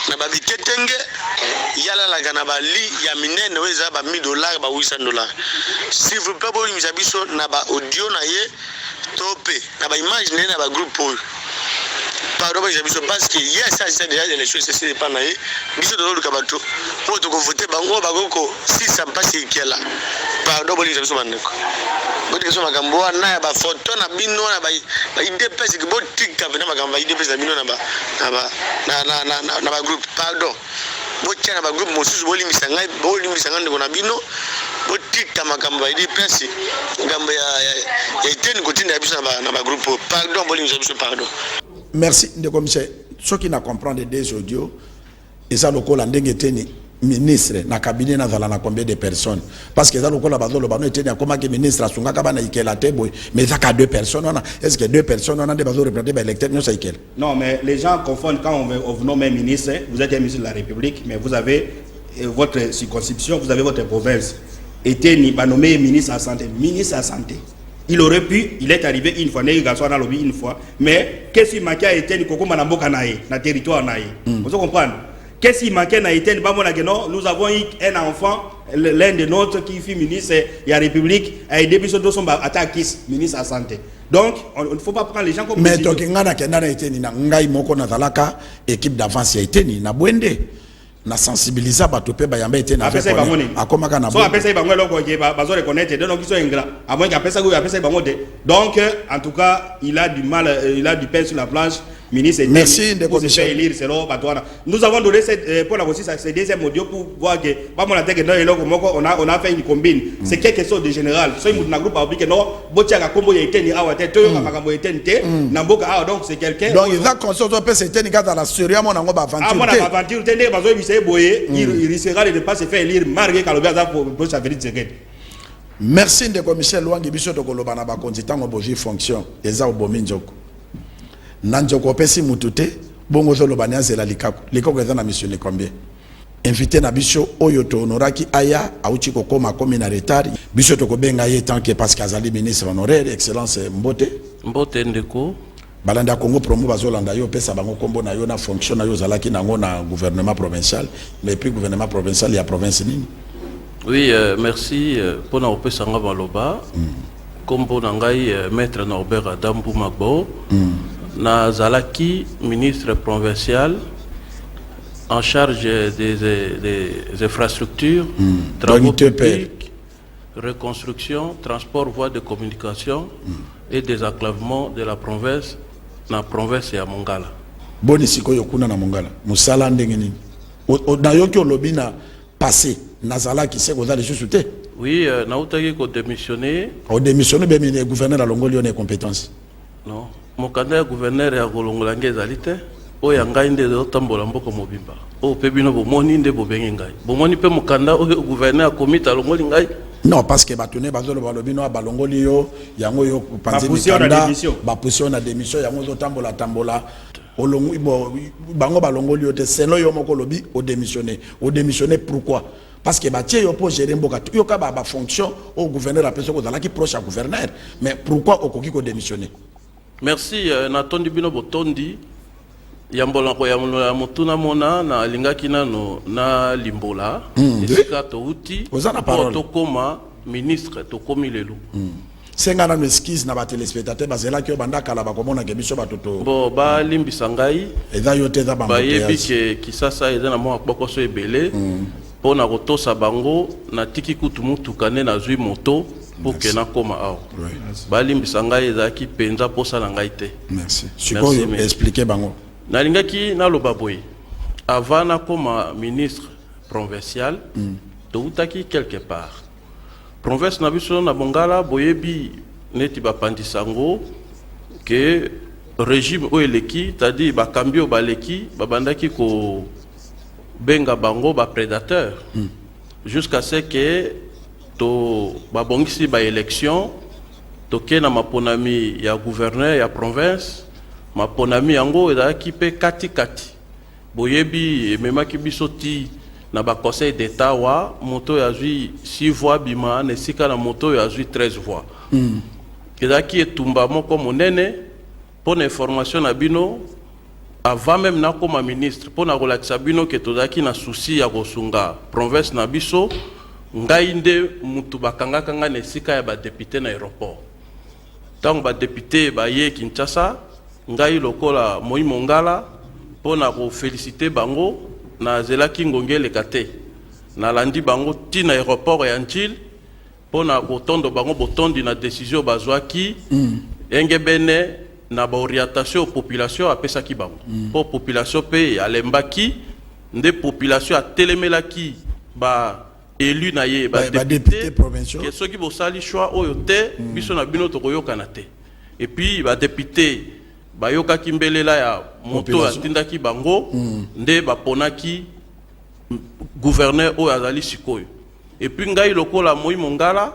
na ba biketenge yala la na ba li ya minene weza ba $1000 ba $800. S'il vous plaît, boli misabiso na ba audio na ye topé na ba image na ba groupe. Pardon, parce que hier, ça c'est déjà l'élection, c'est pas naïf. Biso de l'autre cabato. Pour te voter, bango, bagoko, si ça passe, qui est là. Pardon, bon, je suis maneko. Bon, je suis magamboa, na ba photo na bino na ba idée pèse que bon tic ka vena magamba idée pèse na bino na ba groupe. Pardon. Bon tiens na ba groupe mosusu boli misanga ndeko na bino. Bon tic ka magamba idée pèse. Ngamba ya iteni kotinda biso na ba groupe. Pardon, boli misabiso pardon. Merci de commissaire. Ceux qui ne comprennent des audios, et ça le col en ministre, na cabinet na zala combien de personnes? Parce que ça le col bazolo bano était comme que ministre a sunga kabana ikela tebo, mais ça qu'à 2 personnes on a. Est-ce que 2 personnes on a des bazos représentés par l'électeur non ça ikel? Non, mais les gens confondent quand on vous nomme ministre, vous êtes un ministre de la République, mais vous avez votre circonscription, vous avez votre province. Était ni nommé ministre à santé, Il aurait pu, il est arrivé une fois, il a lobby une fois, mais qu'est-ce qui manquait à Etienne Koko Manamboka naïe, na territoire naïe. Vous comprenez? Qu'est-ce qui manquait à Etienne Bamonageno? Nous avons eu un enfant, l'un de nôtres qui fut ministre de la République, a aidé Bissot de son attaqué, ministre de la Santé. Donc, il ne faut pas prendre les gens comme... Mais donc, il y a une équipe d'avance qui a été na Bwende. Na sensibiliser bato pe bayamba été na fait akomaka na so apesa bango loko ke bazo reconnaître donc ils sont ingrats à moins qu'apesa go apesa bango de donc en tout cas il a du mal, il a du pain sur la planche. Ministre, merci de commission élire selon Batouana. Nous avons donné pour la aussi ce deuxième audio pour voir que on a fait une combine. C'est quelque chose de général. So il groupe public non botiaka kombo ya eteni awa tete to makambo eteni te na mboka awa donc c'est quelqu'un. Donc il va consulter peut eteni dans la série mon ngo ba aventure. Ah mon aventure tende bazo bisé boyer il risquera de ne pas se faire élire marqué Kalobia za pour sa vérité secrète. Merci de commissaire Luangi biso to koloba na ba consultant oboji fonction eza obomi njoko. Nanjoko pesi mutute bongo zolo baniaze la likako eza na mission combien invité na biso oyo to honoraki aya auchi kokoma komi na retard biso to kobenga ye tant que parce qu'azali ministre honoraire excellence Mbote ndeko balanda Congo promo bazolanda yo pesa bango kombo na yo na fonction na yo zalaki nango na gouvernement provincial mais puis gouvernement provincial ya province nini. Oui, merci pour na pesa nga baloba kombo na ngai maître Norbert Adambu Magbo na zalaki ministre provincial en charge des infrastructures, travaux publics, reconstruction, transport, voies de communication et désenclavement de la province na province ya Mongala. Boni sikoyo kuna na Mongala musala ndenge nini na yoki olobi na passé na zalaki se kozali susute. Oui, na utaki ko démissionner. Au démissionner be mine gouverneur alongoli one compétence. Non. Mokanda ya gouverneur ya kolongola ngezali te oyo ngai nde otambola mboko mobimba o pe bino bomoni nde bobengi ngai bomoni pe mokanda oyo gouverneur akomita longoli ngai. Non parce que batone bazolo balobino balongoli yo yango yo panzi mikanda ba position na démission yango zo tambola olongo bango balongoli yo te seno yo moko lobi o démissionner pourquoi parce que batie yo pour gérer mboka yo ka ba fonction au gouverneur a personne ko zalaki proche à gouverneur mais pourquoi okoki ko démissionner. Merci natondi bino botondi yambola ko ya mutuna mona na lingaki nano na limbola esika to uti to koma ministre to komi lelo senga na excuse na ba téléspectateurs bazela ki banda kala ba komona ke biso batoto bo ba limbisa ngai eza yo te za ba ba yebi ke kisasa eza na mo akbokoso ebele pona kotosa bango na tiki kutu mutukane na zui moto pour que na koma aw balimbisa ngai ezaki penza posa na ngai te. Merci sikoyo expliquer bango nalingaki naloba boye avant na koma ministre provincial to utaki quelque part province na biso na Bongala boyebi neti bapandisango que régime o eleki tadi bakambio baleki babandaki ko benga bango ba prédateur jusqu'à ce que to babongisi ba élection to kena maponami ya gouverneur ya province maponami yango ezaki pe kati boyebi memaki bisoti na ba conseil d'état wa moto ya zui 6 voix bima na sika na moto ya zui 13 voix ezaki etumba moko monene pour information na bino avant même na koma ministre pour na relaxa bino ke tozaki na souci ya kosunga province na biso ngai nde mutu bakangaka nga na esika ya ba député na aéroport tant ba député ba ye Kinshasa ngai lokola Moi Mongala pona ko féliciter bango na zelaki ngongele kate na landi bango tina aéroport ya Njil pona ko tondo bango botondi na décision bazwaki engebene na ba orientation population apesa ki bango pour population pe alembaki nde population a telemelaki ba élu na ye ba député provinciaux que ceux qui vont sali choix oyo te biso na bino to koyokana te et puis ba député ba yoka kimbelela ya moto atindaki bango nde ba ponaki gouverneur oyo azali sikoyo et puis ngai lokola Moi Mongala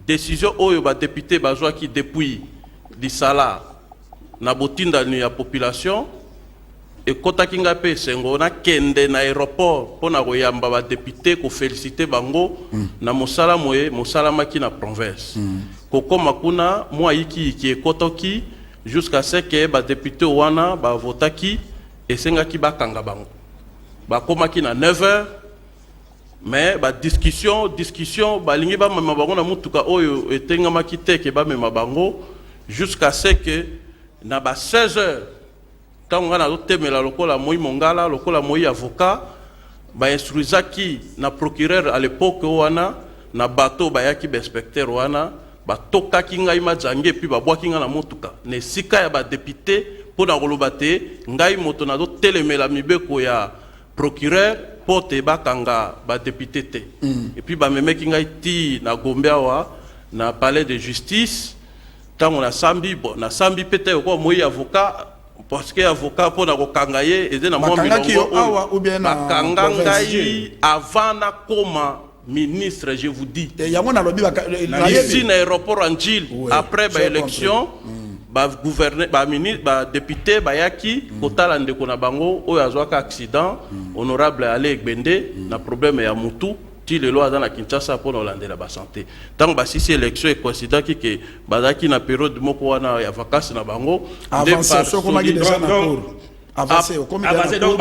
décision oyo ba député bazwaki depuis di sala na botinda ni ya population ekotaki nga pe sengo na kende na aéroport pona koyamba ba député ko féliciter bango na mosala moye mosala maki na province kokoma kuna moi iki ki ekotoki jusqu'à ce que ba député wana ba votaki esengaki bakanga bango bakomaki na 9h mais ba discussion balingi ba mema bango na mutuka oyo etengamaki te ke ba mema bango jusqu'à ce que na ba 16h tant on a temela lokola moi mongala lokola moi avocat ba instruisaki na procureur à l'époque wana na bateau ba yaki ba inspecteur wana ba tokaki ngai mazange puis ba bwaki nga na motuka ne sika ya ba député pona koloba te ngai moto na do telemela mibeko ya procureur pote bakanga ba député te et puis ba memeki ngai ti na Gombe wa na palais de justice tant on a sambi pété ko moi avocat parce que avocat pour na kokanga ye et na moi awa ou bien na kangangai avant na koma ministre je vous dis yango na lobi ici na aéroport Anjil après ba élection ba gouverner ba ministre ba député ba yaki kotala ndeko na bango oyo azwaka accident honorable Ale Gbende na problème ya mutu les lois dans la Kinshasa pour la ba santé tant ba si élection est considéré que bazaki na période moko wana ya vacances na bango avancer so comme déjà na cour avancer donc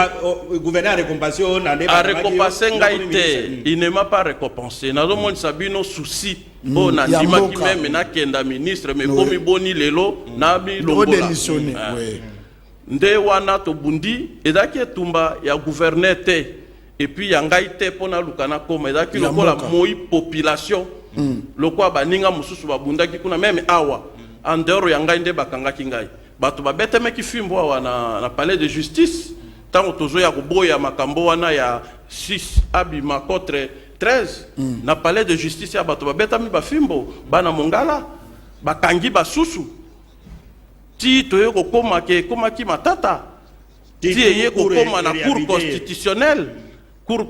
gouverneur récompensation na a récompensé ngaité il ne m'a pas récompensé na monde sabino souci bon na ndima ki même na kenda ministre mais comme boni lelo na bi longola démissionner oui nde wana to bundi edaki tumba ya gouverneur te et puis yangaite pona lukana koma ezaki lokola moi population lokwa baninga mususu babundaki kuna même awa en dehors yangai nde bakangaki ngai bato babetemeki fimbo awa na palais de justice tango tozo ya koboya makambo wana ya 6 abima contre 13 na palais de justice ya bato babetami bafimbo bana mongala bakangi basusu ti toye kokoma ke komaki matata ti eye kokoma na cour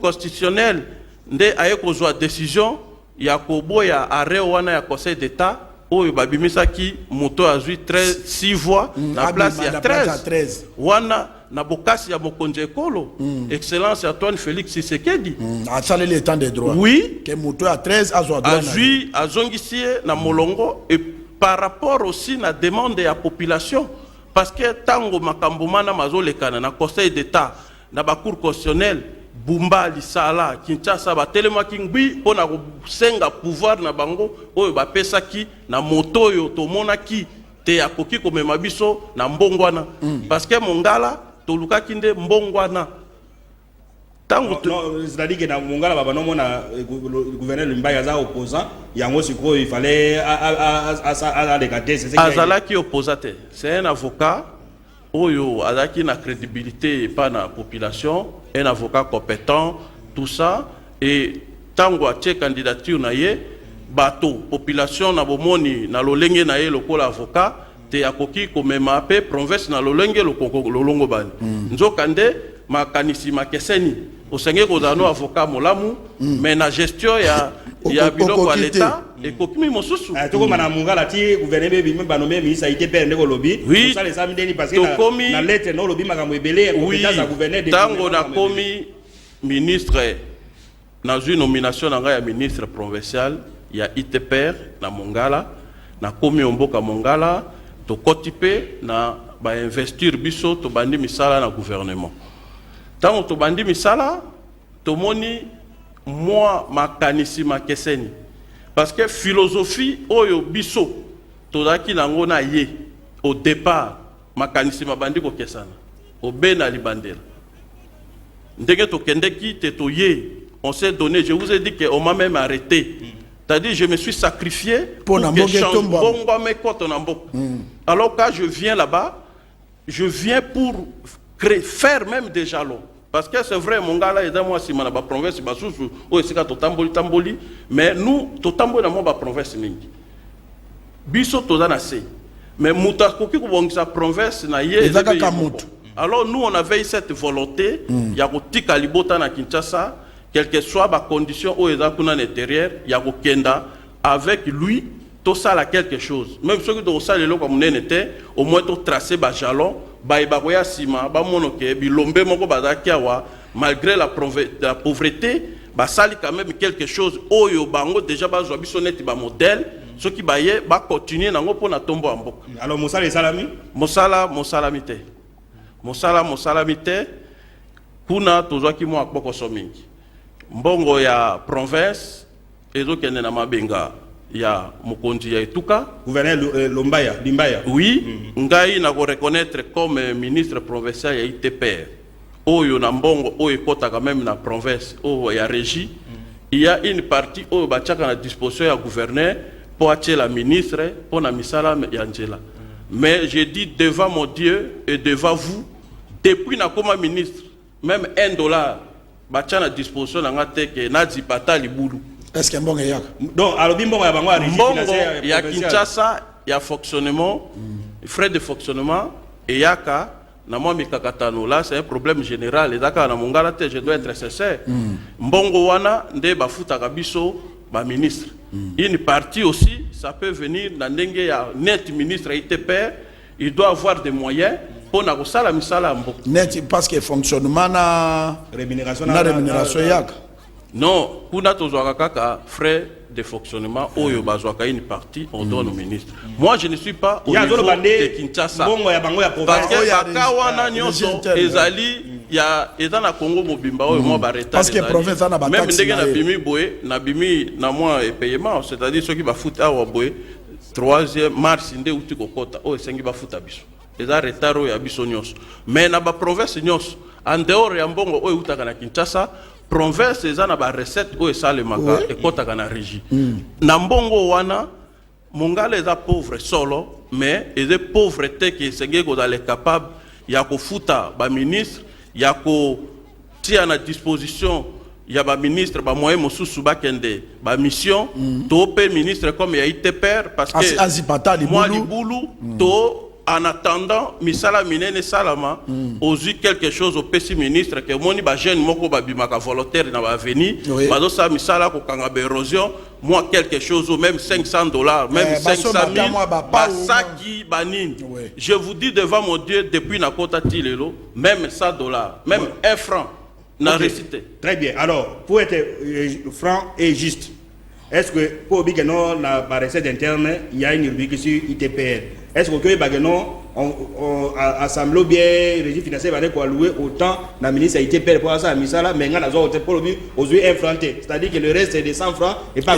constitutionnelle nde aye kozwa décision ya koboya arrêt wana ya conseil d'état oyo babimisaki moto azwi 6 voix na place ya 13 wana na bokasi ya mokonzi ekolo excellence Antoine Félix Tshisekedi atali le temps des droits oui que moto à 13 azwa droit azwi azongisi na molongo et par rapport aussi na demande ya population parce que tango makambo mana mazolekana na conseil d'état na ba cour constitutionnelle Bumba Lisala Kinshasa batelemaki ngbi pona kosenga pouvoir na bango oyo bapesaki na moto oyo tomonaki te akoki komema biso na mbongwana parce que mongala tolukaki nde mbongwana tango c'est-à-dire que na mongala baba no mona gouverneur Limbaye aza opposant yango siko il fallait à décater c'est ça azalaki opposant c'est un avocat oyo azaki na crédibilité pas na population un avocat compétent tout ça et tango atie candidature na ye bato population na bomoni na lolenge na ye lokola avocat te akoki komema pe province na lolenge lolongo bani nzokande makanisi makeseni osenge kozano avocat molamu mais na gestion ya biloko à l'état et kokimi mosusu toko mana mungala ti gouvernement bi memba nomé ministre ité père ndeko lobi oui ça les samedi parce que na lettre no lobi makambo ebele compétence ya gouverneur de tango na komi ministre na une nomination na ya ministre provincial ya ITPR na Mongala na komi omboka Mongala to kotipe na ba investir biso to bandi misala na gouvernement tango to bandi misala to moni moi makanisi makeseni parce que philosophie oyo biso tozaki nango na ye au départ makanisi mabandi ko kesana obena libandela ndenge to kendeki te to ye on s'est donné je vous ai dit que on m'a même arrêté c'est-à-dire je me suis sacrifié pour que bongo me koto na mboko alors quand je viens là-bas je viens pour faire même des jalons. Parce que c'est vrai, mon gars là, il y a moi si ma province, ma source, ou est-ce que tamboli, mais nous, to tamboli na ma province mingi. Biso to dana se. Mais muta koki ko sa province na ye. Alors nous, on avait cette volonté, ya ko tika libota na Kinshasa, quelle que soit ma condition ou eza kuna na intérieur, ya ko kenda avec lui. Tout ça là quelque chose. Même ceux qui ont ça les lots comme n'était, au moins tout tracer bas jalon bakoya sima ba monoke bilombe moko bazaki awa malgré la pauvreté basali quand même quelque chose oyo bango déjà bazwa biso neti ba modèle ceux qui baye ba continuer nango pona tombo mboka. Alors mosala et salami mosalamite kuna tozwaki mwa bokoso mingi mbongo ya province ezokende na mabenga ya mokonzi ya etuka gouverneur Limbaya. Oui, ngai na ko reconnaître comme ministre provincial ya ITPR oyo na mbongo oyo kota quand même na province oyo ya régie. Il y a une partie oyo bachaka na disposition ya gouverneur pour acheter la ministre pour na misala ya njela. Mais je dis devant mon Dieu et devant vous, depuis na koma ministre, même $1 bacha na disposition na ngate ke na zipata libulu. Est-ce que mbongo yaka? Donc alors mbongo ya bango il y a Kinshasa, il y a fonctionnement, frais de fonctionnement et yaka na moi mikakatano là c'est un problème général et daka na mongala te je dois être sincère. Mbongo wana nde bafuta kabiso ba ministre. Une partie aussi ça peut venir na ndenge ya net ministre ITPR, il doit avoir des moyens pour na kosala misala mboka. Net parce que fonctionnement na rémunération yaka. Non, kuna tozwaka kaka frais de fonctionnement oyo bazwaka une partie on donne au ministre. Moi je ne suis pas au niveau de Kinshasa. Parce que baka wana nyonso ezali ya ezana Congo mobimba oyo mo ba retard. Parce que province na ba taxe. Même ndenge na bimi boye na bimi na moi et paiement, c'est-à-dire ceux qui ba foot awa boye 3e mars nde uti kokota oyo sengi ba futa biso. Eza retard oyo ya biso nyonso. Mais na ba province nyonso en dehors ya mbongo oyo utaka na Kinshasa province eza na ba recette oyo esalemaka ekotaka na régie. Na mbongo wana mongala eza pauvre solo mais eza pauvreté qui esengeli kozala capable ya kofuta ba ministre ya kotia na disposition ya ba ministre ba moyen mosusu bakende ba mission to pe ministre comme ya ITPR parce que moi libulu to en attendant misala minene salama ozu quelque chose au petit ministre que moni ba jeune moko ba bimaka volontaire na ba venir bazo sa misala ko kanga ba érosion moi quelque chose ou même $500 même 500 000 basaki banine. Je vous dis devant mon Dieu depuis na kota tilelo même $100 même $1 na récité. Très bien. Alors pour être franc et juste, est-ce que pour dire que non la recette interne il y a une rubrique sur ITPR? Est-ce que non assemblée bien régime financier va allouer autant la ministre ITPR pour ça misala mais ngana zo pour le aux infranté, c'est-à-dire que le reste c'est des 100 francs et pas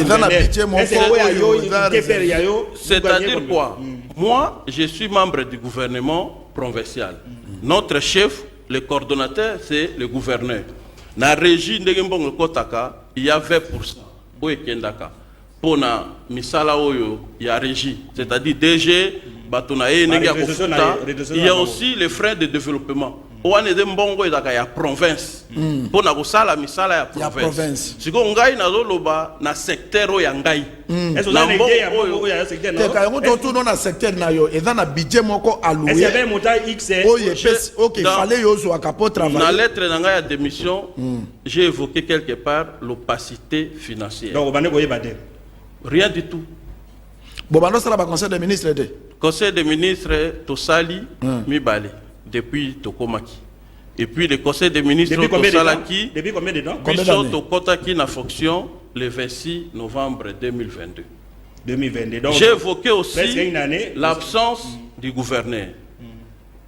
c'est-à-dire quoi? Moi je suis membre du gouvernement provincial. Notre chef, le coordonnateur c'est le gouverneur. Na régie ndenge mbongo kotaka il y a 20% oyo kendaka pona misala oyo ya régie, c'est-à-dire DG batona e ndenge ya kofuta. Il y a aussi les frais de développement owane de mbongo ezaka ya province pona kosala misala ya province. Siko ngai nazoloba na secteur oyo ya ngai na mbongo oyo ya secteur na teka yango to na secteur na yo eza na budget moko alloué. Est-ce qu'il y avait un montant X OK fallait yo zo akapo travailler. Na lettre na ngai ya démission j'ai évoqué quelque part l'opacité financière. Donc on va rien du tout. Bobano sala ba conseil des ministres de conseil des ministres tosali mibale depuis tokomaki. Et puis le conseil des ministres tosalaki depuis combien de temps? Biso tokotaki na fonction le 26 novembre 2022. Donc j'ai évoqué aussi l'absence du gouverneur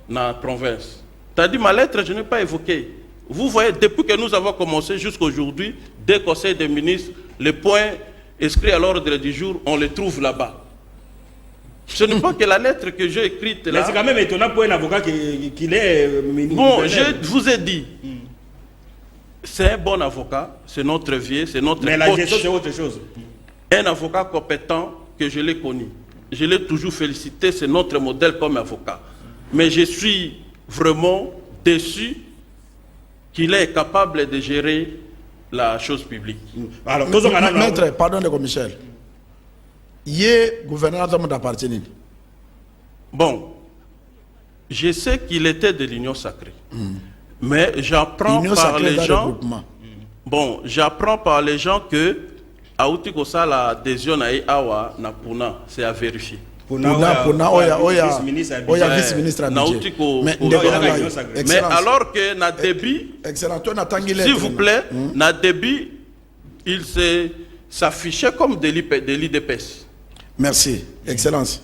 dans la province. T'as dit ma lettre, je n'ai pas évoqué. Vous voyez, depuis que nous avons commencé jusqu'à aujourd'hui, des conseils des ministres, les points inscrits à l'ordre du jour, on les trouve là-bas. Ce n'est pas que la lettre que j'ai écrite là. Mais c'est quand même étonnant pour un avocat qu'il est ministre. Bon, je vous ai dit, c'est un bon avocat, c'est notre vieux, c'est notre mais coach. La gestion, c'est autre chose. Un avocat compétent que je l'ai connu. Je l'ai toujours félicité, c'est notre modèle comme avocat. Mais je suis vraiment déçu qu'il est capable de gérer la chose publique. Alors, maître, pardon de Michel. Yé gouverneur d'appartenir. Bon, je sais qu'il était de l'Union sacrée. Mais j'apprends par les gens. Bon, j'apprends par les gens que Aouti Kosa la adhésion à Awa na Puna, c'est à vérifier. vice-ministre mais alors que na débit, s'il vous plaît, na débit, il s'affichait comme délit de pêche. Merci, Excellence.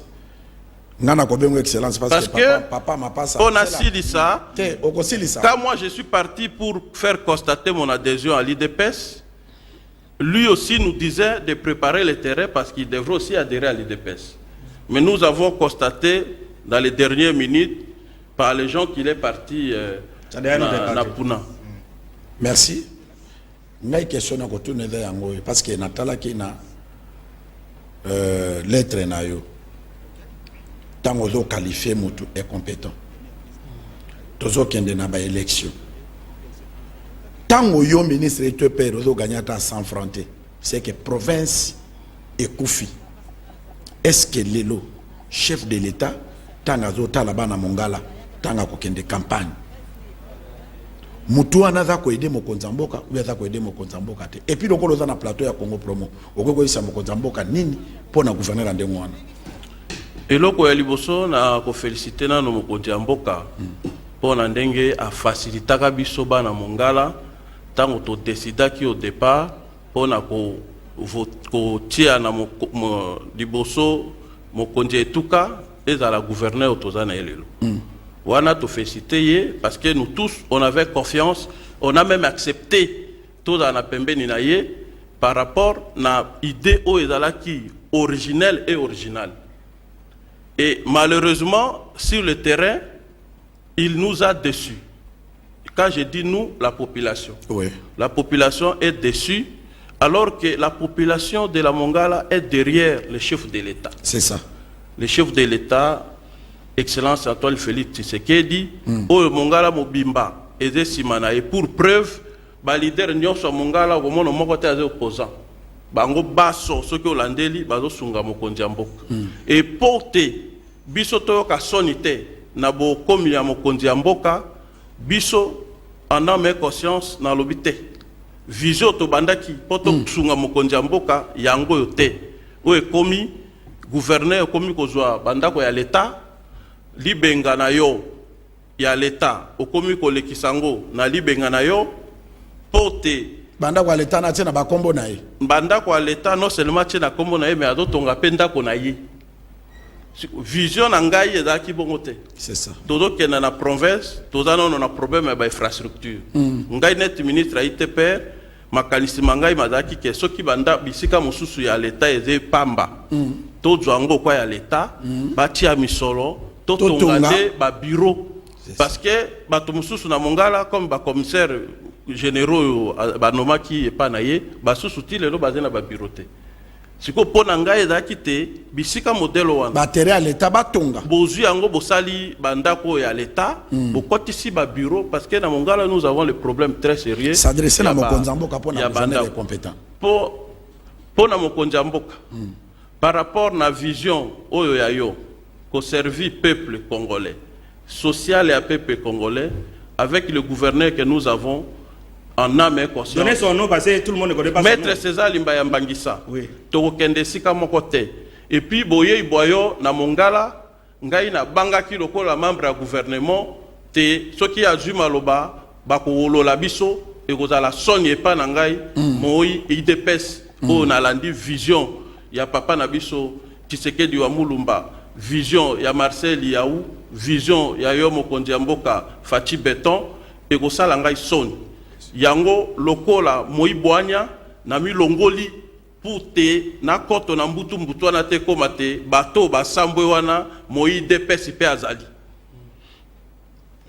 Excellence parce que papa m'a pas ça. On a dit ça. Quand moi je suis parti pour faire constater mon adhésion à l'IDPS, lui aussi nous disait de préparer le terrain parce qu'il devrait aussi adhérer à l'IDPS. Mais nous avons constaté dans les dernières minutes par les gens qu'il est parti na Puna. Merci. Mais question na retourner vers yango parce que Natala qui na lettre na yo. Tant ozo qualifié mutu est compétent. Tozo kende na ba élection. Tant yo ministre et te père ozo gagner ta 100 francs. C'est que province est koufi. Est-ce que Lelo, chef de l'État, tant azo talaba na Mongala, tant ko kende campagne. Mutu anaza ko aider mokonzi mboka, ou aza ko aider mokonzi mboka te. Et puis lokolo za na plateau ya Congo Promo. Okoko isa mokonzi mboka nini pona gouverneur ndengo wana. Eloko ya liboso na ko féliciter na no mokonzi mboka pona ndenge a facilitaka biso bana Mongala tango to décidaki au départ pona ko tia na liboso mokonzi etuka ezala gouverneur tozana elelo. Wana to féliciter parce que nous tous on avait confiance, on a même accepté tout dans la pembeni na ye par rapport na idée o ezalaki originelle et originale. Et malheureusement, sur le terrain, il nous a déçus. Quand je dis nous, la population. Oui. La population est déçue, alors que la population de la Mongala est derrière le chef de l'État. C'est ça. Le chef de l'État, Excellence Antoine Félix Tshisekedi, au Mongala Mobimba, et Simana, et pour preuve, le leader Nyonso Mongala, au moment où on est opposant. Bango baso ce que Holandeli bazo sunga mokonzi mboka et porter biso to ka sonité na bo komi ya mokonzi mboka biso en âme et conscience na lobité vision to bandaki poto sunga mokonzi mboka yango yote o ekomi gouverneur komi kozwa bandako ya l'état libenga na yo ya l'état okomi kolekisango na libenga na yo porter banda kwa l'État na tena ba kombo na ye. Banda kwa l'État non seulement tena kombo na ye mais ado tonga penda ko na ye. Vision na ngai ezaki bongo te. C'est ça. Todo kena na province, tozana on a problème ba infrastructure. Ngai net ministre ITPR makanisi mangai mazaki ke soki banda bisika mosusu ya l'État eze pamba. Tozo ango kwa ya l'État, batia misolo, totonga de ba bureau parce que bato mosusu na Mongala comme ba commissaire généraux banoma qui est pas naie basusu ti lelo bazena ba bureauté siko pona ngai ezaki te bisika modèle wana batterie à l'état batonga bozu yango bosali bandako ya l'état bokotisi ba bureau parce que na Mongala nous avons le problème très sérieux s'adresser na mokonzi mboka pona gouverneur compétent pona mokonzi mboka par rapport na vision oyo ya yo ko servi peuple congolais social et à peuple congolais avec le gouverneur que nous avons en âme et conscience. Donnez son nom parce que tout le monde ne connaît pas son nom. Maître César Limbaya Mbangisa. Oui. Tokende sika moko te. Et puis boye boyo na Mongala ngai na bangaki lokola membre ya gouvernement te soki azwi maloba bako wolola biso e kozala sonye pa na ngai moi IDPS o na landi vision ya papa na biso Tshisekedi wa Mulumba, vision ya Marcel Yaou, vision ya yo mokonzi mboka Fachi Beton e kosala ngai sonye. Yango lokola moibwanya na milongoli pute na koto na mbutu na te komate bato basambwe wana moi DPS pe azali.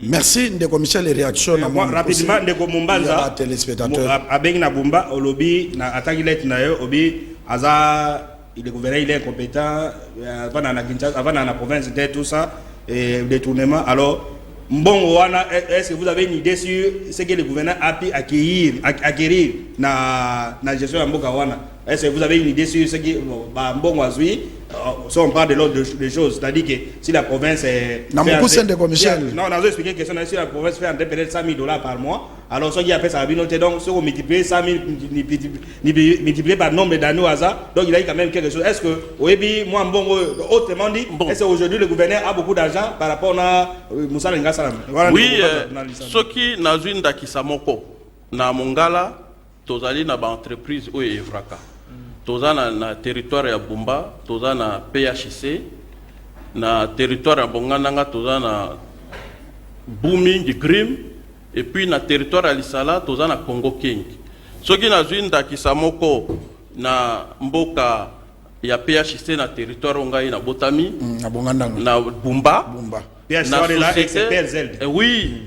Merci ndeko Michel les réactions na moi rapidement ndeko Mumbanza téléspectateur abengi na Bumba olobi na atangi let na yo obi aza il est gouverneur il est compétent avant na Kinshasa avant na province de tout ça et détournement alors bon, est-ce que vous avez une idée sur ce que le gouverneur a pu acquérir na gestion de Mbokawana? Est-ce que vous avez une idée sur ce qui si on parle de l'autre des choses, c'est-à-dire que si la province est... Non, on a expliqué une question, si la province fait peut-être $100,000 par mois, Alors, ce qui a fait ça, donc, si on multiplie 100 000, multiplié par nombre d'années au hasard, donc il a eu quand même quelque chose. Est-ce que, oui, moi, bon, autrement dit, est-ce qu'aujourd'hui le gouverneur a beaucoup d'argent par rapport à Moussa Lenga Salam? Oui, ce qui n'a une d'Akisamoko, na Mongala, tozali na ba entreprise ou Evraka. Tozana na territoire ya Bumba, tozana PHC, na territoire ya Bongananga, tozana Booming, Grim, et puis na territoire ya Lisala, tozana Congo King. Ce qui n'a une d'Akisamoko, na Mboka, ya PHC na territoire Ongai na Botami, na Bumba, na société, oui.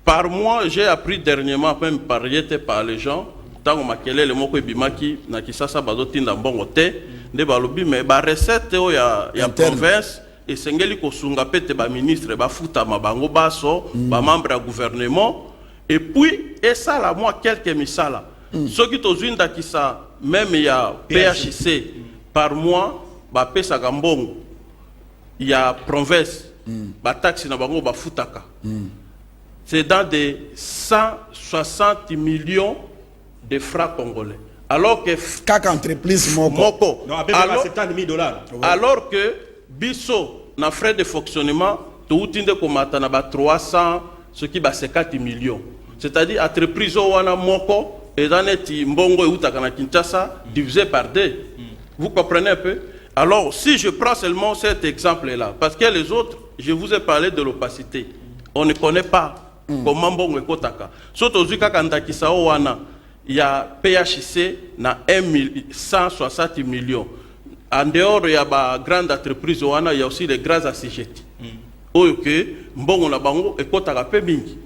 Par mois, j'ai appris dernièrement, même par les gens, tant que makele le moko bimaki na kisasa bazoti na mbongo te nde balobi mais ba recette o ya province et sengeli ko sunga pete ba ministre ba futa mabango baso ba membre ya gouvernement et puis et ça là moi quelques misala ceux qui tozwinda kisa même ya PHC par mois ba pesa gambongo ya province ba taxe na bango ba futaka c'est dans des 160 millions de francs congolais. Alors que chaque entreprise moko. Non, alors, 70 000 $. Alors que biso na frais de fonctionnement tout inde komata na ba 300 ce qui ba 50 millions. C'est-à-dire entreprise wana moko et dans neti mbongo eutaka na Kinshasa divisé par 2. Vous comprenez un peu? Alors si je prends seulement cet exemple là parce que les autres je vous ai parlé de l'opacité. On ne connaît pas comment mbongo ekotaka. Soto zuka kandakisa wana il y a PHC na 160 millions. En dehors, il y a des grandes entreprises, il y a aussi les grands assujettis. Ok, mbongo na bango et kota ka mingi.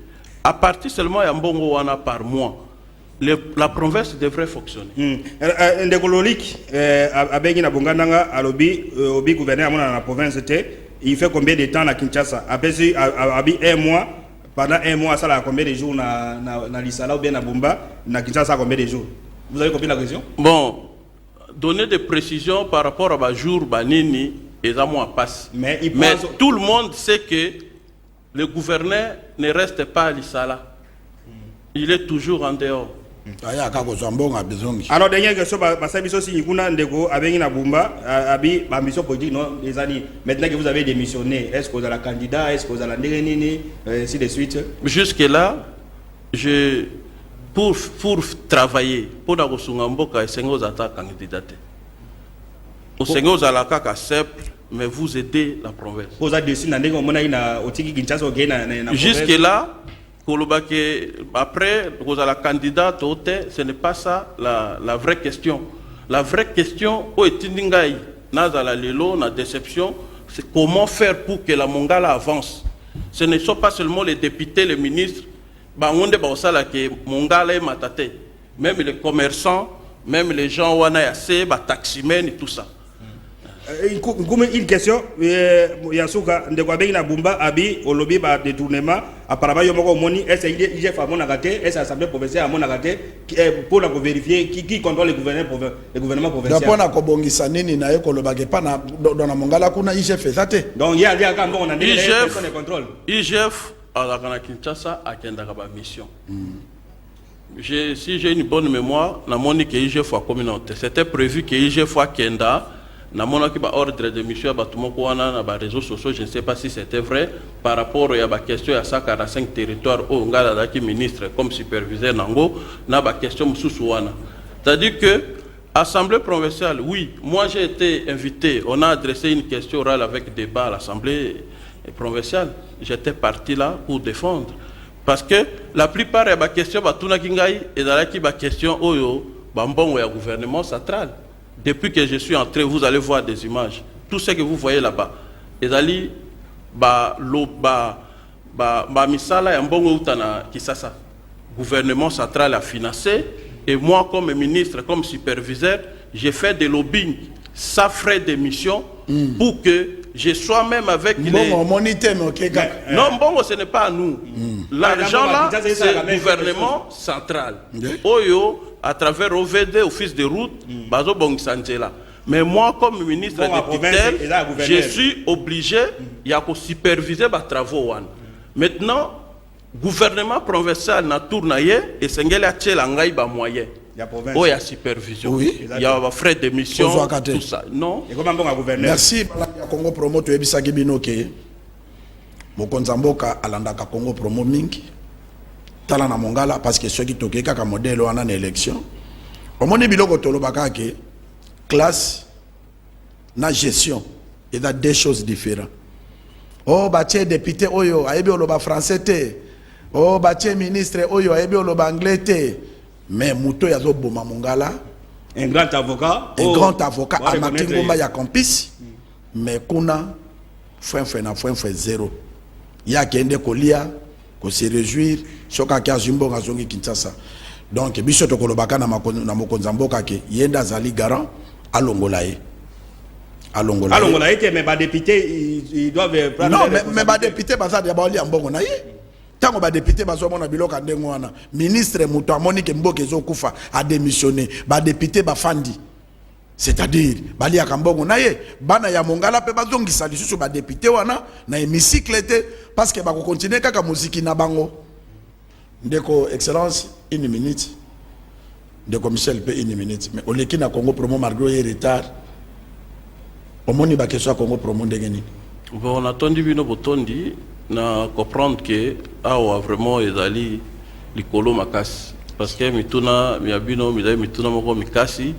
À partir seulement ya mbongo wana par mois, la province devrait fonctionner. Ndekololik, abengi na bongandanga alobi obi gouverneur na la province te, il fait combien de temps à Kinshasa? Après abi 1 mois. Pendant 1 mois, ça a combien de jours na Lisala ou bien na Bumba, na Kinshasa combien de jours? Vous avez compris la question? Bon, donner des précisions par rapport à jour banini et à moi passe. Mais tout le monde sait que le gouverneur ne reste pas à Lisala. Il est toujours en dehors. Alors, dernière question, si Ndeko avec na Bumba, abi mission politique non des années. Maintenant que vous avez démissionné, est-ce que vous êtes candidat, est-ce que vous êtes nini, ainsi de suite? Jusque là, pour travailler, pour la Rosungamboka et Sengo Zata candidaté. Au Sengo Zalaka simple, mais vous aidez la province. Jusque là. Après, vous avez la candidate, ce n'est pas ça la vraie question. La vraie question, la déception, c'est comment faire pour que la Mongala avance. Ce ne sont pas seulement les députés, les ministres, même les commerçants, même les gens, les taximens et tout ça. Une question, Yasuka, Ndekwabe na Bumba, Abi, Olobi, détournement, apparemment, Yomoko Moni, est-ce qu'il y a mon agaté, est-ce l'Assemblée provinciale à mon agaté, pour vérifier qui contrôle le gouvernement provincial. D'après la Kobongisanini, na Ekolobage, pas dans la Mongala, qu'on a IGF, ça t'est. Donc, il y a quand on a des personnes de contrôle. IGF, à la Kinshasa, à Kendakaba mission. Si j'ai une bonne mémoire, la Monique et IGF à communauté. C'était prévu que IGF à Kenda. Na monaki ba ordre de mission batumoko wana na ba réseaux sociaux, je ne sais pas si c'était vrai par rapport à ba question à 145 territoires au ngala daki ministre comme superviseur nango na ba question mususu wana. C'est-à-dire que assemblée provinciale, oui, moi j'ai été invité, on a adressé une question orale avec débat à l'assemblée provinciale. J'étais parti là pour défendre parce que la plupart des questions batuna kingai et dans la qui ba question oyo bambongo ya gouvernement central. Depuis que je suis entré, vous allez voir des images. Tout ce que vous voyez là-bas. Et d'aller, misala ya mbongo utana kisasa. Gouvernement central a financé. Et moi, comme ministre, comme superviseur, j'ai fait des lobbying sans frais d'émission pour que je sois même avec les... Non, mbongo, ce n'est pas à nous. L'argent là, c'est le gouvernement central. Oyo, à travers OVD, Office de route, Bazo Bongsanjela. Mais moi, comme ministre de tutelle, je suis obligé de superviser les travaux. Maintenant, gouvernement provincial na tournaye et sengeli atchela ngai ba moyen. Oh, il y a supervision. Oui. Il y a frais d'émission, tout ça. Non. Et comment bon gouverneur? Merci. Congo promo to ebisa kibino ke mokonza mboka alandaka Congo promo mingi. Tala na mongala parce que ceux qui toke kaka modèle wana na élection. Omoni biloko tolobaka ke classe na gestion et dans deux choses différentes. Oh batie député oyo ayebi oloba français te. Oh batie ministre oyo ayebi oloba anglais te. Mais Mouto yazo boma mongala, un grand avocat, grand avocat à Matingomba ya campus, mais kuna fin zéro. Ya kende kolia, ko se réjouir, soka kia jimbo ngazongi Kinshasa. Donc biso to kolobaka na mokonza mboka ke yenda zali garant alongolaye. Alongolaye mais ba député ils doivent prendre. Non mais ba député baza ya baoli ambongo na ye. Tango ba député bazo mona biloka ndengo wana ministre muto amoni ke mboka ezokufa a démissionné ba député ba fandi c'est-à-dire bali akambongo na ye bana ya mongala pe bazongisa lisusu ba député wana na hémicycle te parce que ba ko continuer kaka muziki na bango ndeko excellence une minute ndeko Michel pe une minute mais oleki na Congo promo malgré retard omoni ba question Congo promo ndengeni bon on attendi bino botondi na comprendre que awa vraiment ezali likolo makasi parce que mituna miabino midai mituna moko mikasi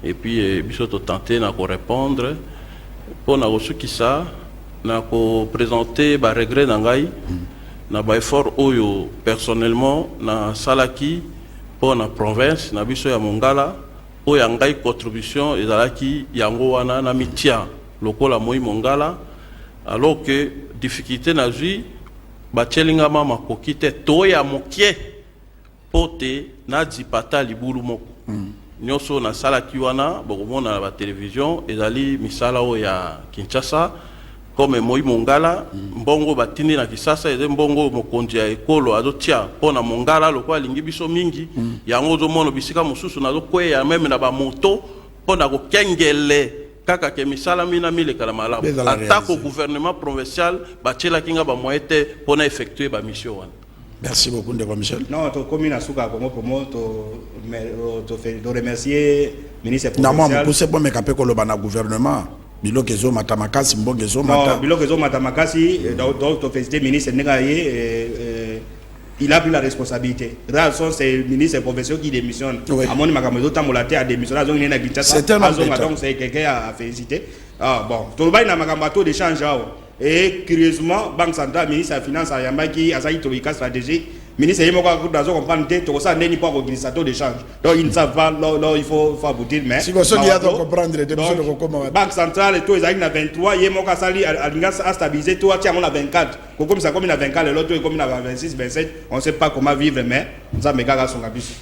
et puis biso to tenter na ko répondre pour na osukisa na ko présenter ba regret na ngai na ba effort oyo personnellement na salaki pour na province na biso ya Mongala oyo ngai contribution ezalaki yango wana na mitia lokola moi Mongala alors que difficulté na zui bachelinga mama kokite to ya mokie pote na dipata libulu moko nyoso na sala kiwana bokomona na ba télévision ezali misala o ya Kinshasa comme moi Mongala mbongo batindi na Kisasa eze mbongo mokonzi ya ekolo azotia pona Mongala lokwa lingi biso mingi yango zo mono bisika mususu na lokwe ya même na ba moto pona ko kengele kaka ke misala mina mile kala malamu attaque au gouvernement provincial bachela kinga ba moyete pona effectuer ba mission wana. Merci beaucoup Ndeko Michel. Non to komina suka Congo promo to remercier ministre provincial. Na moi pousse bon mekape ko loba na gouvernement biloko ezo matamakasi mbongo ezo mata. Non biloko ezo matamakasi donc to féliciter ministre Nengaye il a pris la responsabilité. Raison c'est le ministre professeur qui démissionne. À mon makambo tamolate a démissionné donc na Kinshasa. Donc c'est quelqu'un à féliciter. Ah bon, to ba na makambo to d'échange et curieusement banque centrale ministre de finance ayambaki azali to ika stratégie ministre yemo kwa kudazo comprendre to ça ndeni pour organisateur d'échange. Donc ils ne savent pas là il faut aboutir mais si vous soyez à comprendre de besoin de comment banque centrale to ezali na 23 yemo ka sali alinga a stabiliser to atia na 24 comme ça comme na 24 l'autre comme na 26 27 on sait pas comment vivre mais ça me kaka songa biso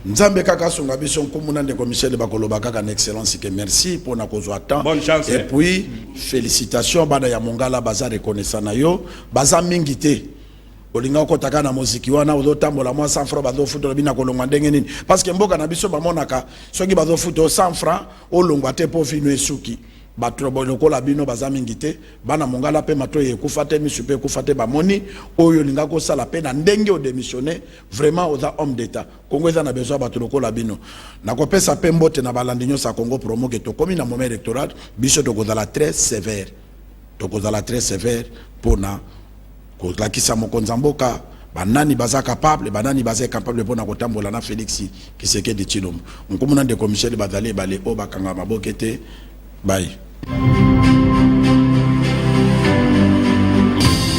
Nzambe kaka songa biso komuna Ndeko Michel bakoloba kaka na excellence que merci pour na kozwa temps. Bonne chance. Et puis félicitations bana ya Mongala baza reconnaissant na yo baza mingi te. Olinga ko taka na muziki wana ozotambola mwa 100 francs bazo futo bina kolongwa ndenge nini parce que mboka na biso bamonaka soki bazo futo 100 francs olongwa te po vino esuki batrobo lokola bino baza mingi te bana Mongala pe mato ekufa te misupe ekufa te bamoni oyo linga ko sala pe na ndenge o démissionner vraiment oza homme d'état Congo eza na besoin bato lokola bino na kopesa pe mbote na balandi nyosa Congo promo ke to komi na moment électoral biso to kozala très sévère pour na ko lakisa mokonza mboka banani baza capable pona kotambola na Félix Tshisekedi Tshilombo nkomuna Ndeko Michel bazali bale o bakanga mabokete bye.